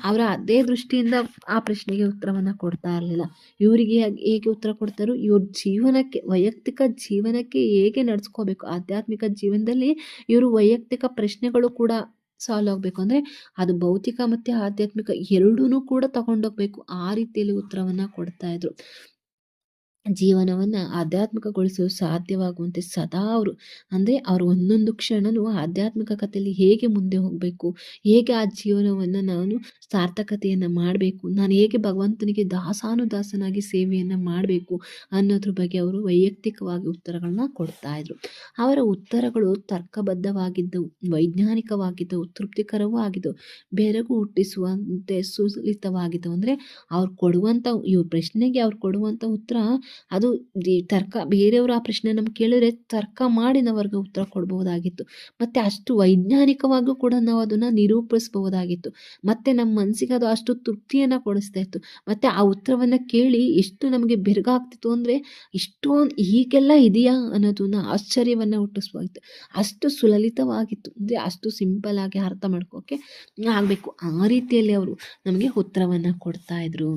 ಅವರ ಅದೇ ದೃಷ್ಟಿಯಿಂದ ಆ ಪ್ರಶ್ನೆಗೆ ಉತ್ತರವನ್ನು ಕೊಡ್ತಾ ಇರಲಿಲ್ಲ. ಇವರಿಗೆ ಹೇಗೆ ಉತ್ತರ ಕೊಡ್ತಾರೋ, ಇವ್ರ ಜೀವನಕ್ಕೆ, ವೈಯಕ್ತಿಕ ಜೀವನಕ್ಕೆ ಹೇಗೆ ನಡೆಸ್ಕೋಬೇಕು, ಆಧ್ಯಾತ್ಮಿಕ ಜೀವನದಲ್ಲಿ ಇವರು ವೈಯಕ್ತಿಕ ಪ್ರಶ್ನೆಗಳು ಕೂಡ ಸಾಲ್ವ್ ಆಗಬೇಕು. ಅಂದರೆ ಅದು ಭೌತಿಕ ಮತ್ತು ಆಧ್ಯಾತ್ಮಿಕ ಎರಡೂ ಕೂಡ ತಗೊಂಡೋಗ್ಬೇಕು. ಆ ರೀತಿಯಲ್ಲಿ ಉತ್ತರವನ್ನು ಕೊಡ್ತಾ ಇದ್ರು. ಜೀವನವನ್ನು ಆಧ್ಯಾತ್ಮಿಕಗೊಳಿಸಲು ಸಾಧ್ಯವಾಗುವಂತೆ ಸದಾ ಅವರು, ಅಂದರೆ ಅವರು ಒಂದೊಂದು ಕ್ಷಣವೂ ಆಧ್ಯಾತ್ಮಿಕ ಕಥೆಯಲ್ಲಿ ಹೇಗೆ ಮುಂದೆ ಹೋಗಬೇಕು, ಹೇಗೆ ಆ ಜೀವನವನ್ನು ನಾನು ಸಾರ್ಥಕತೆಯನ್ನು ಮಾಡಬೇಕು, ನಾನು ಹೇಗೆ ಭಗವಂತನಿಗೆ ದಾಸಾನುದಾಸನಾಗಿ ಸೇವೆಯನ್ನು ಮಾಡಬೇಕು ಅನ್ನೋದ್ರ ಬಗ್ಗೆ ಅವರು ವೈಯಕ್ತಿಕವಾಗಿ ಉತ್ತರಗಳನ್ನ ಕೊಡ್ತಾ ಇದ್ರು. ಅವರ ಉತ್ತರಗಳು ತರ್ಕಬದ್ಧವಾಗಿದ್ದವು, ವೈಜ್ಞಾನಿಕವಾಗಿದ್ದವು, ತೃಪ್ತಿಕರವೂ ಆಗಿದ್ದವು, ಬೆರಗು ಹುಟ್ಟಿಸುವಂತೆ ಸುಲಿತವಾಗಿದ್ದವು. ಅಂದರೆ ಅವ್ರು ಕೊಡುವಂಥ ಇವ್ರ ಪ್ರಶ್ನೆಗೆ ಅವ್ರು ಕೊಡುವಂಥ ಉತ್ತರ ಅದು ಬೇರೆಯವರು ಆ ಪ್ರಶ್ನೆ ನಮ್ಗೆ ಕೇಳಿದ್ರೆ ತರ್ಕ ಮಾಡಿ ನಾವು ಅವ್ರಿಗೆ ಉತ್ತರ ಕೊಡ್ಬೋದಾಗಿತ್ತು. ಮತ್ತು ಅಷ್ಟು ವೈಜ್ಞಾನಿಕವಾಗೂ ಕೂಡ ನಾವು ಅದನ್ನು ನಿರೂಪಿಸ್ಬೋದಾಗಿತ್ತು. ಮತ್ತು ನಮ್ಮ ಮನಸ್ಸಿಗೆ ಅದು ಅಷ್ಟು ತೃಪ್ತಿಯನ್ನು ಕೊಡಿಸ್ತಾ ಇತ್ತು. ಮತ್ತು ಆ ಉತ್ತರವನ್ನು ಕೇಳಿ ಎಷ್ಟು ನಮಗೆ ಬೆರಗಾಗ್ತಿತ್ತು ಅಂದರೆ, ಇಷ್ಟೊಂದು ಹೀಗೆಲ್ಲ ಇದೆಯಾ ಅನ್ನೋದನ್ನ ಆಶ್ಚರ್ಯವನ್ನು ಹುಟ್ಟಿಸ್ಬೋದಿತ್ತು. ಅಷ್ಟು ಸುಲಲಿತವಾಗಿತ್ತು. ಅಂದರೆ ಅಷ್ಟು ಸಿಂಪಲ್ ಆಗಿ ಅರ್ಥ ಮಾಡ್ಕೋಕ್ಕೆ ಆಗಬೇಕು. ಆ ರೀತಿಯಲ್ಲಿ ಅವರು ನಮಗೆ ಉತ್ತರವನ್ನು ಕೊಡ್ತಾ ಇದ್ರು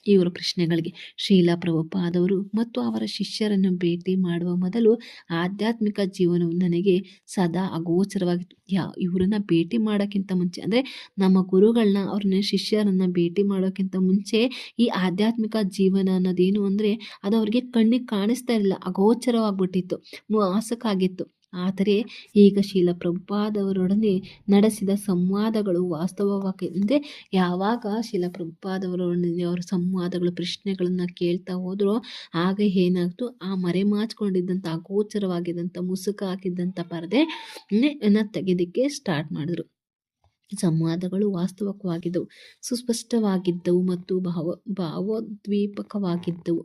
ಇವರ ಪ್ರಶ್ನೆಗಳಿಗೆ. ಶ್ರೀಲ ಪ್ರಭುಪಾದವರು ಮತ್ತು ಅವರ ಶಿಷ್ಯರನ್ನು ಭೇಟಿ ಮಾಡುವ ಮೊದಲು ಆಧ್ಯಾತ್ಮಿಕ ಜೀವನವು ನನಗೆ ಸದಾ ಅಗೋಚರವಾಗಿತ್ತು. ಇವರನ್ನ ಭೇಟಿ ಮಾಡೋಕ್ಕಿಂತ ಮುಂಚೆ, ಅಂದರೆ ನಮ್ಮ ಗುರುಗಳನ್ನ, ಅವ್ರನ್ನ ಶಿಷ್ಯರನ್ನು ಭೇಟಿ ಮಾಡೋಕ್ಕಿಂತ ಮುಂಚೆ ಈ ಆಧ್ಯಾತ್ಮಿಕ ಜೀವನ ಅನ್ನೋದೇನು ಅಂದರೆ ಅದು ಅವ್ರಿಗೆ ಕಣ್ಣಿಗೆ ಕಾಣಿಸ್ತಾ ಇರಲಿಲ್ಲ, ಅಗೋಚರವಾಗ್ಬಿಟ್ಟಿತ್ತು, ಮೋಸಕ್ಕಾಗಿತ್ತು. ಆದರೆ ಈಗ ಶೀಲ ಪ್ರಭುಪಾದವರೊಡನೆ ನಡೆಸಿದ ಸಂವಾದಗಳು ವಾಸ್ತವವಾಗಿ, ಅಂದರೆ ಯಾವಾಗ ಶೀಲ ಪ್ರಭುಪಾದವರೊಡನೆ ಅವರ ಸಂವಾದಗಳು, ಪ್ರಶ್ನೆಗಳನ್ನು ಕೇಳ್ತಾ ಹೋದ್ರೋ ಆಗ ಏನಾಗ್ತು, ಆ ಮರೆಮಾಚಿಕೊಂಡಿದ್ದಂಥ ಅಗೋಚರವಾಗಿದ್ದಂಥ ಮುಸುಕು ಹಾಕಿದ್ದಂಥ ಪರದೆ ತೆಗೆದಕ್ಕೆ ಸ್ಟಾರ್ಟ್ ಮಾಡಿದ್ರು. ಸಂವಾದಗಳು ವಾಸ್ತವವಾಗಿದ್ದವು, ಸುಸ್ಪಷ್ಟವಾಗಿದ್ದವು ಮತ್ತು ಭಾವೋದ್ದೀಪಕವಾಗಿದ್ದವು.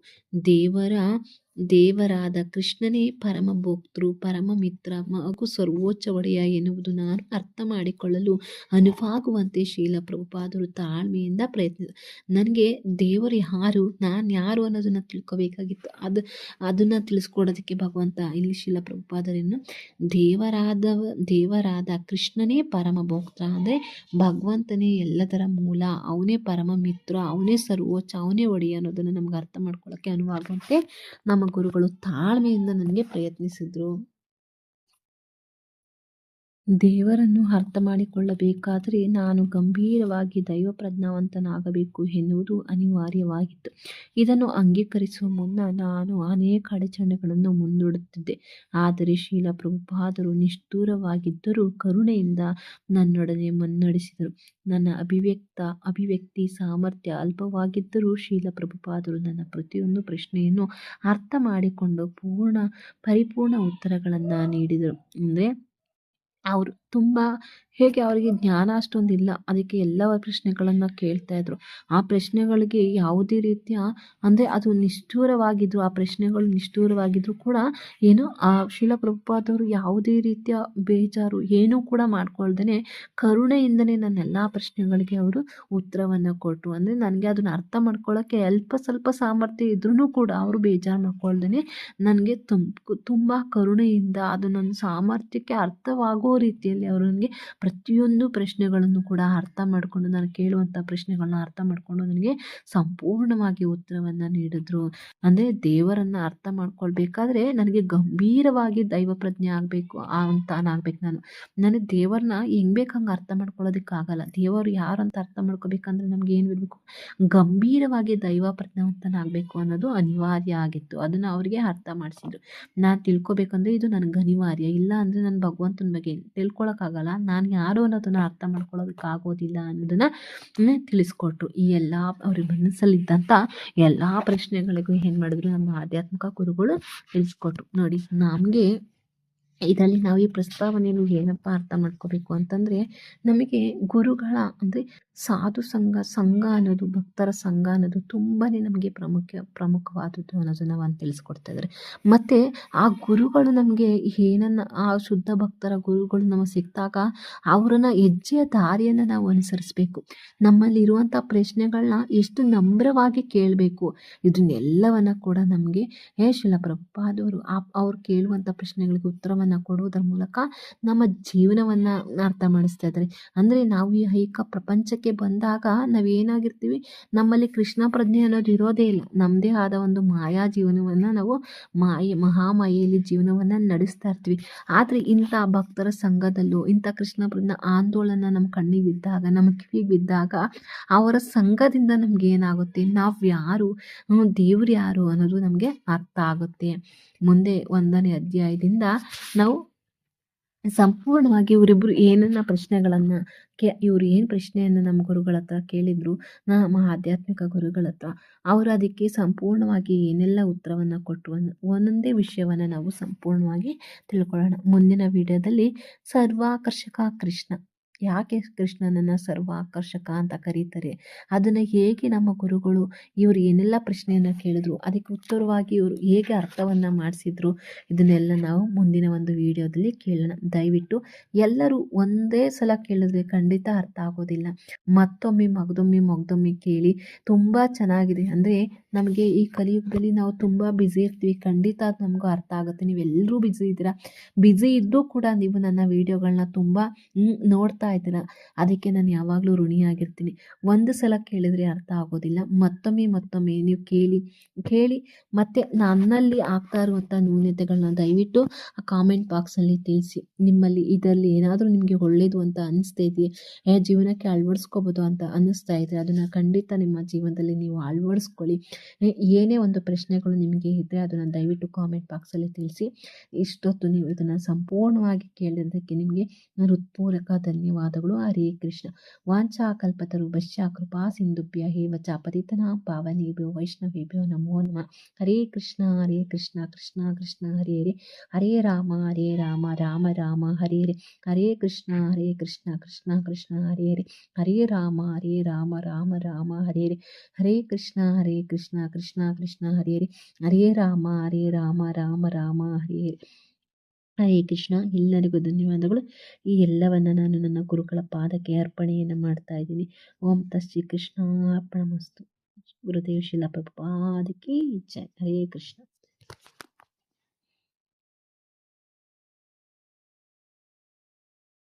ದೇವರಾದ ಕೃಷ್ಣನೇ ಪರಮ ಭೋಕ್ತೃ, ಪರಮ ಮಿತ್ರ ಹಾಗೂ ಸರ್ವೋಚ್ಚ ಒಡೆಯ ಎನ್ನುವುದು ನಾನು ಅರ್ಥ ಮಾಡಿಕೊಳ್ಳಲು ಅನುವಾಗುವಂತೆ ಶೀಲ ಪ್ರಭುಪಾದರು ತಾಳ್ಮೆಯಿಂದ ಪ್ರಯತ್ನಿಸಿದರು. ನನಗೆ ದೇವರು ಯಾರು, ನಾನು ಯಾರು ಅನ್ನೋದನ್ನು ತಿಳ್ಕೊಬೇಕಾಗಿತ್ತು. ಅದನ್ನು ತಿಳಿಸ್ಕೊಡೋದಕ್ಕೆ ಭಗವಂತ ಇಲ್ಲಿ ಶೀಲ ಪ್ರಭುಪಾದರನ್ನು ದೇವರಾದ ಕೃಷ್ಣನೇ ಪರಮ ಭೋಕ್ತ, ಅಂದರೆ ಭಗವಂತನೇ ಎಲ್ಲದರ ಮೂಲ, ಅವನೇ ಪರಮ ಮಿತ್ರ, ಅವನೇ ಸರ್ವೋಚ್ಚ, ಅವನೇ ಒಡೆಯ ಅನ್ನೋದನ್ನು ನಮ್ಗೆ ಅರ್ಥ ಮಾಡ್ಕೊಳ್ಳೋಕ್ಕೆ ಅನುವಾಗುವಂತೆ ನಮ್ಮ ಗುರುಗಳು ತಾಳ್ಮೆಯಿಂದ ನನಗೆ ಪ್ರಯತ್ನಿಸಿದ್ರು. ದೇವರನ್ನು ಅರ್ಥ ಮಾಡಿಕೊಳ್ಳಬೇಕಾದರೆ ನಾನು ಗಂಭೀರವಾಗಿ ದೈವ ಪ್ರಜ್ಞಾವಂತನಾಗಬೇಕು ಎನ್ನುವುದು ಅನಿವಾರ್ಯವಾಗಿತ್ತು. ಇದನ್ನು ಅಂಗೀಕರಿಸುವ ಮುನ್ನ ನಾನು ಅನೇಕ ಅಡಚಣೆಗಳನ್ನು ಮುಂದೂಡುತ್ತಿದ್ದೆ. ಆದರೆ ಶೀಲ ಪ್ರಭುಪಾದರು ನಿಷ್ಠುರವಾಗಿದ್ದರೂ ಕರುಣೆಯಿಂದ ನನ್ನೊಡನೆ ಮುನ್ನಡೆಸಿದರು. ನನ್ನ ಅಭಿವ್ಯಕ್ತಿ ಸಾಮರ್ಥ್ಯ ಅಲ್ಪವಾಗಿದ್ದರೂ ಶೀಲ ಪ್ರಭುಪಾದರು ನನ್ನ ಪ್ರತಿಯೊಂದು ಪ್ರಶ್ನೆಯನ್ನು ಅರ್ಥ ಮಾಡಿಕೊಂಡು ಪರಿಪೂರ್ಣ ಉತ್ತರಗಳನ್ನು ನೀಡಿದರು. ಅಂದರೆ ಅವರು ತುಂಬ ಅವರಿಗೆ ಜ್ಞಾನ ಅಷ್ಟೊಂದಿಲ್ಲ, ಅದಕ್ಕೆ ಎಲ್ಲ ಪ್ರಶ್ನೆಗಳನ್ನು ಕೇಳ್ತಾ ಇದ್ರು. ಆ ಪ್ರಶ್ನೆಗಳಿಗೆ ಯಾವುದೇ ರೀತಿಯ, ಅಂದರೆ ಅದು ನಿಷ್ಠುರವಾಗಿದ್ರು, ಆ ಪ್ರಶ್ನೆಗಳು ನಿಷ್ಠುರವಾಗಿದ್ರು ಕೂಡ ಏನು ಆ ಶೀಲ ಪ್ರಭುಪಾದವರು ಯಾವುದೇ ರೀತಿಯ ಬೇಜಾರು ಏನೂ ಕೂಡ ಮಾಡ್ಕೊಳ್ದೇ ಕರುಣೆಯಿಂದನೇ ನನ್ನೆಲ್ಲ ಪ್ರಶ್ನೆಗಳಿಗೆ ಅವರು ಉತ್ತರವನ್ನು ಕೊಟ್ಟರು. ಅಂದರೆ ನನಗೆ ಅದನ್ನು ಅರ್ಥ ಮಾಡ್ಕೊಳ್ಳೋಕ್ಕೆ ಸ್ವಲ್ಪ ಸಾಮರ್ಥ್ಯ ಇದ್ರೂ ಕೂಡ ಅವರು ಬೇಜಾರು ಮಾಡ್ಕೊಳ್ದೇ ನನಗೆ ತುಂಬ ಕರುಣೆಯಿಂದ ಅದು ನನ್ನ ಸಾಮರ್ಥ್ಯಕ್ಕೆ ಅರ್ಥವಾಗೋ ರೀತಿಯಲ್ಲಿ ಅವರು ನನಗೆ ಪ್ರತಿಯೊಂದು ಪ್ರಶ್ನೆಗಳನ್ನು ಕೂಡ ಅರ್ಥ ಮಾಡಿಕೊಂಡು, ನಾನು ಕೇಳುವಂಥ ಪ್ರಶ್ನೆಗಳನ್ನ ಅರ್ಥ ಮಾಡಿಕೊಂಡು ನನಗೆ ಸಂಪೂರ್ಣವಾಗಿ ಉತ್ತರವನ್ನು ನೀಡಿದ್ರು. ಅಂದರೆ ದೇವರನ್ನು ಅರ್ಥ ಮಾಡ್ಕೊಳ್ಬೇಕಾದ್ರೆ ನನಗೆ ಗಂಭೀರವಾಗಿ ದೈವ ಪ್ರಜ್ಞೆ ಆಗಬೇಕು ನಾನಾಗಬೇಕು. ನನಗೆ ದೇವರನ್ನ ಹೆಂಗೆ ಬೇಕು ಹಂಗೆ ಅರ್ಥ ಮಾಡ್ಕೊಳ್ಳೋದಕ್ಕಾಗಲ್ಲ. ದೇವರು ಯಾರು ಅಂತ ಅರ್ಥ ಮಾಡ್ಕೋಬೇಕಂದ್ರೆ ನಮ್ಗೆ ಏನು ಇರಬೇಕು, ಗಂಭೀರವಾಗಿ ದೈವ ಪ್ರಜ್ಞಾವಂತನಾಗಬೇಕು ಅನ್ನೋದು ಅನಿವಾರ್ಯ ಆಗಿತ್ತು. ಅದನ್ನು ಅವರಿಗೆ ಅರ್ಥ ಮಾಡಿಸಿದ್ರು. ನಾನು ತಿಳ್ಕೊಬೇಕಂದ್ರೆ ಇದು ನನಗೆ ಅನಿವಾರ್ಯ, ಇಲ್ಲ ಅಂದರೆ ನಾನು ಭಗವಂತನ ಬಗ್ಗೆ ತಿಳ್ಕೊಳಕ್ಕಾಗಲ್ಲ, ನಾನು ಯಾರು ಅನ್ನೋದನ್ನು ಅರ್ಥ ಮಾಡ್ಕೊಳ್ಳೋದಕ್ಕಾಗೋದಿಲ್ಲ ಅನ್ನೋದನ್ನು ತಿಳಿಸ್ಕೊಟ್ರು. ಈ ಎಲ್ಲ ಅವ್ರ ಮನಸ್ಸಲ್ಲಿದ್ದಂಥ ಎಲ್ಲ ಪ್ರಶ್ನೆಗಳಿಗೂ ಏನು ಮಾಡಿದ್ರು ನಮ್ಮ ಆಧ್ಯಾತ್ಮಿಕ ಗುರುಗಳು ತಿಳಿಸ್ಕೊಟ್ರು. ನೋಡಿ, ನಮಗೆ ಇದರಲ್ಲಿ ನಾವು ಈ ಪ್ರಸ್ತಾವನೆಯನ್ನು ಏನಪ್ಪ ಅರ್ಥ ಮಾಡ್ಕೋಬೇಕು ಅಂತಂದರೆ, ನಮಗೆ ಗುರುಗಳ, ಅಂದರೆ ಸಾಧು ಸಂಘ ಅನ್ನೋದು, ಭಕ್ತರ ಸಂಘ ಅನ್ನೋದು ತುಂಬಾ ನಮಗೆ ಪ್ರಮುಖವಾದದ್ದು ಅನ್ನೋದನ್ನು ಒಂದು ತಿಳಿಸ್ಕೊಡ್ತಾ ಇದ್ದಾರೆ. ಮತ್ತು ಆ ಗುರುಗಳು ನಮಗೆ ಏನನ್ನು, ಆ ಶುದ್ಧ ಭಕ್ತರ ಗುರುಗಳು ನಮಗೆ ಸಿಕ್ಕಿದಾಗ ಅವರನ್ನು ಹೆಜ್ಜೆಯ ದಾರಿಯನ್ನು ನಾವು ಅನುಸರಿಸಬೇಕು. ನಮ್ಮಲ್ಲಿರುವಂಥ ಪ್ರಶ್ನೆಗಳನ್ನ ಎಷ್ಟು ನಮ್ರವಾಗಿ ಕೇಳಬೇಕು, ಇದನ್ನೆಲ್ಲವನ್ನು ಕೂಡ ನಮಗೆ ಶ್ರೀಲ ಪ್ರಭುಪಾದವರು ಅವ್ರು ಕೇಳುವಂಥ ಪ್ರಶ್ನೆಗಳಿಗೆ ಉತ್ತರವನ್ನು ಕೊಡುವುದರ ಮೂಲಕ ನಮ್ಮ ಜೀವನವನ್ನು ಅರ್ಥ ಮಾಡಿಸ್ತಾ ಇದ್ದಾರೆ. ಅಂದರೆ ನಾವು ಈ ಐಹಿಕ ಪ್ರಪಂಚಕ್ಕೆ ಬಂದಾಗ ನಾವೇನಾಗಿರ್ತೀವಿ, ನಮ್ಮಲ್ಲಿ ಕೃಷ್ಣ ಪ್ರಜ್ಞೆ ಅನ್ನೋದು ಇರೋದೇ ಇಲ್ಲ. ನಮ್ಮದೇ ಆದ ಒಂದು ಮಾಯಾ ಜೀವನವನ್ನು ನಾವು ಮಹಾಮಾಯೆಯಲ್ಲಿ ಜೀವನವನ್ನು ನಡೆಸ್ತಾ ಇರ್ತೀವಿ. ಆದರೆ ಇಂಥ ಭಕ್ತರ ಸಂಘದಲ್ಲೂ ಇಂಥ ಕೃಷ್ಣ ಪ್ರಜ್ಞೆ ಆಂದೋಲನ ನಮ್ಮ ಕಣ್ಣಿಗೆ ಬಿದ್ದಾಗ, ನಮ್ಮ ಕಿವಿಗೆ ಬಿದ್ದಾಗ, ಅವರ ಸಂಘದಿಂದ ನಮ್ಗೆ ಏನಾಗುತ್ತೆ, ನಾವು ಯಾರು, ದೇವ್ರು ಯಾರು ಅನ್ನೋದು ನಮಗೆ ಅರ್ಥ ಆಗುತ್ತೆ. ಮುಂದೆ 1ನೇ ಅಧ್ಯಾಯದಿಂದ ನಾವು ಸಂಪೂರ್ಣವಾಗಿ ಇವರಿಬ್ಬರು ಏನನ್ನ ಪ್ರಶ್ನೆಗಳನ್ನು ಇವರು ಏನು ಪ್ರಶ್ನೆಯನ್ನು ನಮ್ಮ ಗುರುಗಳ ಹತ್ರ ಕೇಳಿದ್ರು, ನಮ್ಮ ಆಧ್ಯಾತ್ಮಿಕ ಗುರುಗಳ ಹತ್ರ, ಅವರು ಅದಕ್ಕೆ ಸಂಪೂರ್ಣವಾಗಿ ಏನೆಲ್ಲ ಉತ್ತರವನ್ನು ಕೊಟ್ಟರು ಒಂದೊಂದೇ ವಿಷಯವನ್ನು ನಾವು ಸಂಪೂರ್ಣವಾಗಿ ತಿಳ್ಕೊಳ್ಳೋಣ. ಮುಂದಿನ ವಿಡಿಯೋದಲ್ಲಿ ಸರ್ವಾಕರ್ಷಕ ಕೃಷ್ಣ, ಯಾಕೆ ಕೃಷ್ಣನನ್ನು ಸರ್ವಾಕರ್ಷಕ ಅಂತ ಕರೀತಾರೆ, ಅದನ್ನು ಹೇಗೆ ನಮ್ಮ ಗುರುಗಳು ಇವರು ಏನೆಲ್ಲ ಪ್ರಶ್ನೆಯನ್ನು ಕೇಳಿದ್ರು, ಅದಕ್ಕೆ ಉತ್ತರವಾಗಿ ಇವರು ಹೇಗೆ ಅರ್ಥವನ್ನು ಮಾಡಿಸಿದ್ರು, ಇದನ್ನೆಲ್ಲ ನಾವು ಮುಂದಿನ ಒಂದು ವಿಡಿಯೋದಲ್ಲಿ ಕೇಳೋಣ. ದಯವಿಟ್ಟು ಎಲ್ಲರೂ ಒಂದೇ ಸಲ ಕೇಳಿದ್ರೆ ಖಂಡಿತ ಅರ್ಥ ಆಗೋದಿಲ್ಲ. ಮಗದೊಮ್ಮೆ ಕೇಳಿ. ತುಂಬ ಚೆನ್ನಾಗಿದೆ. ಅಂದರೆ ನಮಗೆ ಈ ಕಲಿಯುಗದಲ್ಲಿ ನಾವು ತುಂಬ ಬ್ಯುಸಿ ಇರ್ತೀವಿ, ಖಂಡಿತ ಅದು ನಮಗೂ ಅರ್ಥ ಆಗುತ್ತೆ. ನೀವೆಲ್ಲರೂ ಬ್ಯುಸಿ ಇದ್ದೀರಾ, ಬ್ಯುಸಿ ಇದ್ದೂ ಕೂಡ ನೀವು ನನ್ನ ವೀಡಿಯೋಗಳನ್ನ ತುಂಬ ನೋಡ್ತಾ ಇದ್ದೀರಾ, ಅದಕ್ಕೆ ನಾನು ಯಾವಾಗಲೂ ಋಣಿಯಾಗಿರ್ತೀನಿ. ಒಂದು ಸಲ ಕೇಳಿದರೆ ಅರ್ಥ ಆಗೋದಿಲ್ಲ, ಮತ್ತೊಮ್ಮೆ ನೀವು ಕೇಳಿ ಮತ್ತು ನನ್ನಲ್ಲಿ ಆಗ್ತಾ ಇರುವಂಥ ನ್ಯೂನತೆಗಳನ್ನ ದಯವಿಟ್ಟು ಆ ಕಾಮೆಂಟ್ ಬಾಕ್ಸಲ್ಲಿ ತಿಳಿಸಿ. ನಿಮ್ಮಲ್ಲಿ ಇದರಲ್ಲಿ ಏನಾದರೂ ನಿಮಗೆ ಒಳ್ಳೆಯದು ಅಂತ ಅನಿಸ್ತಾ ಇದೆಯೇ, ಜೀವನಕ್ಕೆ ಅಳವಡಿಸ್ಕೋಬೋದು ಅಂತ ಅನ್ನಿಸ್ತಾ ಇದ್ದರೆ ಅದನ್ನು ಖಂಡಿತ ನಿಮ್ಮ ಜೀವನದಲ್ಲಿ ನೀವು ಅಳವಡಿಸ್ಕೊಳ್ಳಿ. ಏನೇ ಒಂದು ಪ್ರಶ್ನೆಗಳು ನಿಮಗೆ ಇದ್ದರೆ ಅದನ್ನು ದಯವಿಟ್ಟು ಕಾಮೆಂಟ್ ಬಾಕ್ಸಲ್ಲಿ ತಿಳಿಸಿ. ಇಷ್ಟೊತ್ತು ನೀವು ಇದನ್ನು ಸಂಪೂರ್ಣವಾಗಿ ಕೇಳಿದ್ದಕ್ಕೆ ನಿಮಗೆ ಹೃತ್ಪೂರ್ವಕ ಧನ್ಯವಾದಗಳು. ಹರೇ ಕೃಷ್ಣ. ವಾಂಛಾಕಲ್ಪತರುಭ್ಯಶ್ಚ ಕೃಪಾ ಸಿಂಧುಭ್ಯ ಏವ ಚ ಪತಿತನಾಂ ಪಾವನೇಭ್ಯೋ ವೈಷ್ಣವೇಭ್ಯೋ ನಮೋ ನಮಃ. ಹರೇ ಕೃಷ್ಣ ಕೃಷ್ಣ ಕೃಷ್ಣ ಹರೇ ಹರೇ, ಹರೇ ರಾಮ ರಾಮ ರಾಮ ಹರೇ ಹರೇ, ಹರೇ ಕೃಷ್ಣ ಕೃಷ್ಣ ಕೃಷ್ಣ ಹರೇ ಹರೇ, ಹರೇ ರಾಮ ರಾಮ ರಾಮ ಹರೇ ಹರೇ, ಹರೇ ಕೃಷ್ಣ ಕೃಷ್ಣ ಕೃಷ್ಣ ಹರೇ ಹರೇ, ಹರೇ ರಾಮ ರಾಮ ರಾಮ ಹರೇ ಹರೇ. ಹರೇ ಕೃಷ್ಣ. ಎಲ್ಲರಿಗೂ ಧನ್ಯವಾದಗಳು. ಈ ಎಲ್ಲವನ್ನು ನಾನು ನನ್ನ ಗುರುಗಳ ಪಾದಕ್ಕೆ ಅರ್ಪಣೆಯನ್ನು ಮಾಡ್ತಾ ಇದ್ದೀನಿ. ಓಂ ತಶ್ರೀ ಕೃಷ್ಣ ಅರ್ಪಣಮಸ್ತು. ಗುರುದೇವ್ ಶ್ರೀಲ ಪ್ರಭುಪಾದಕಿ ಜೈ. ಹರೇ ಕೃಷ್ಣ.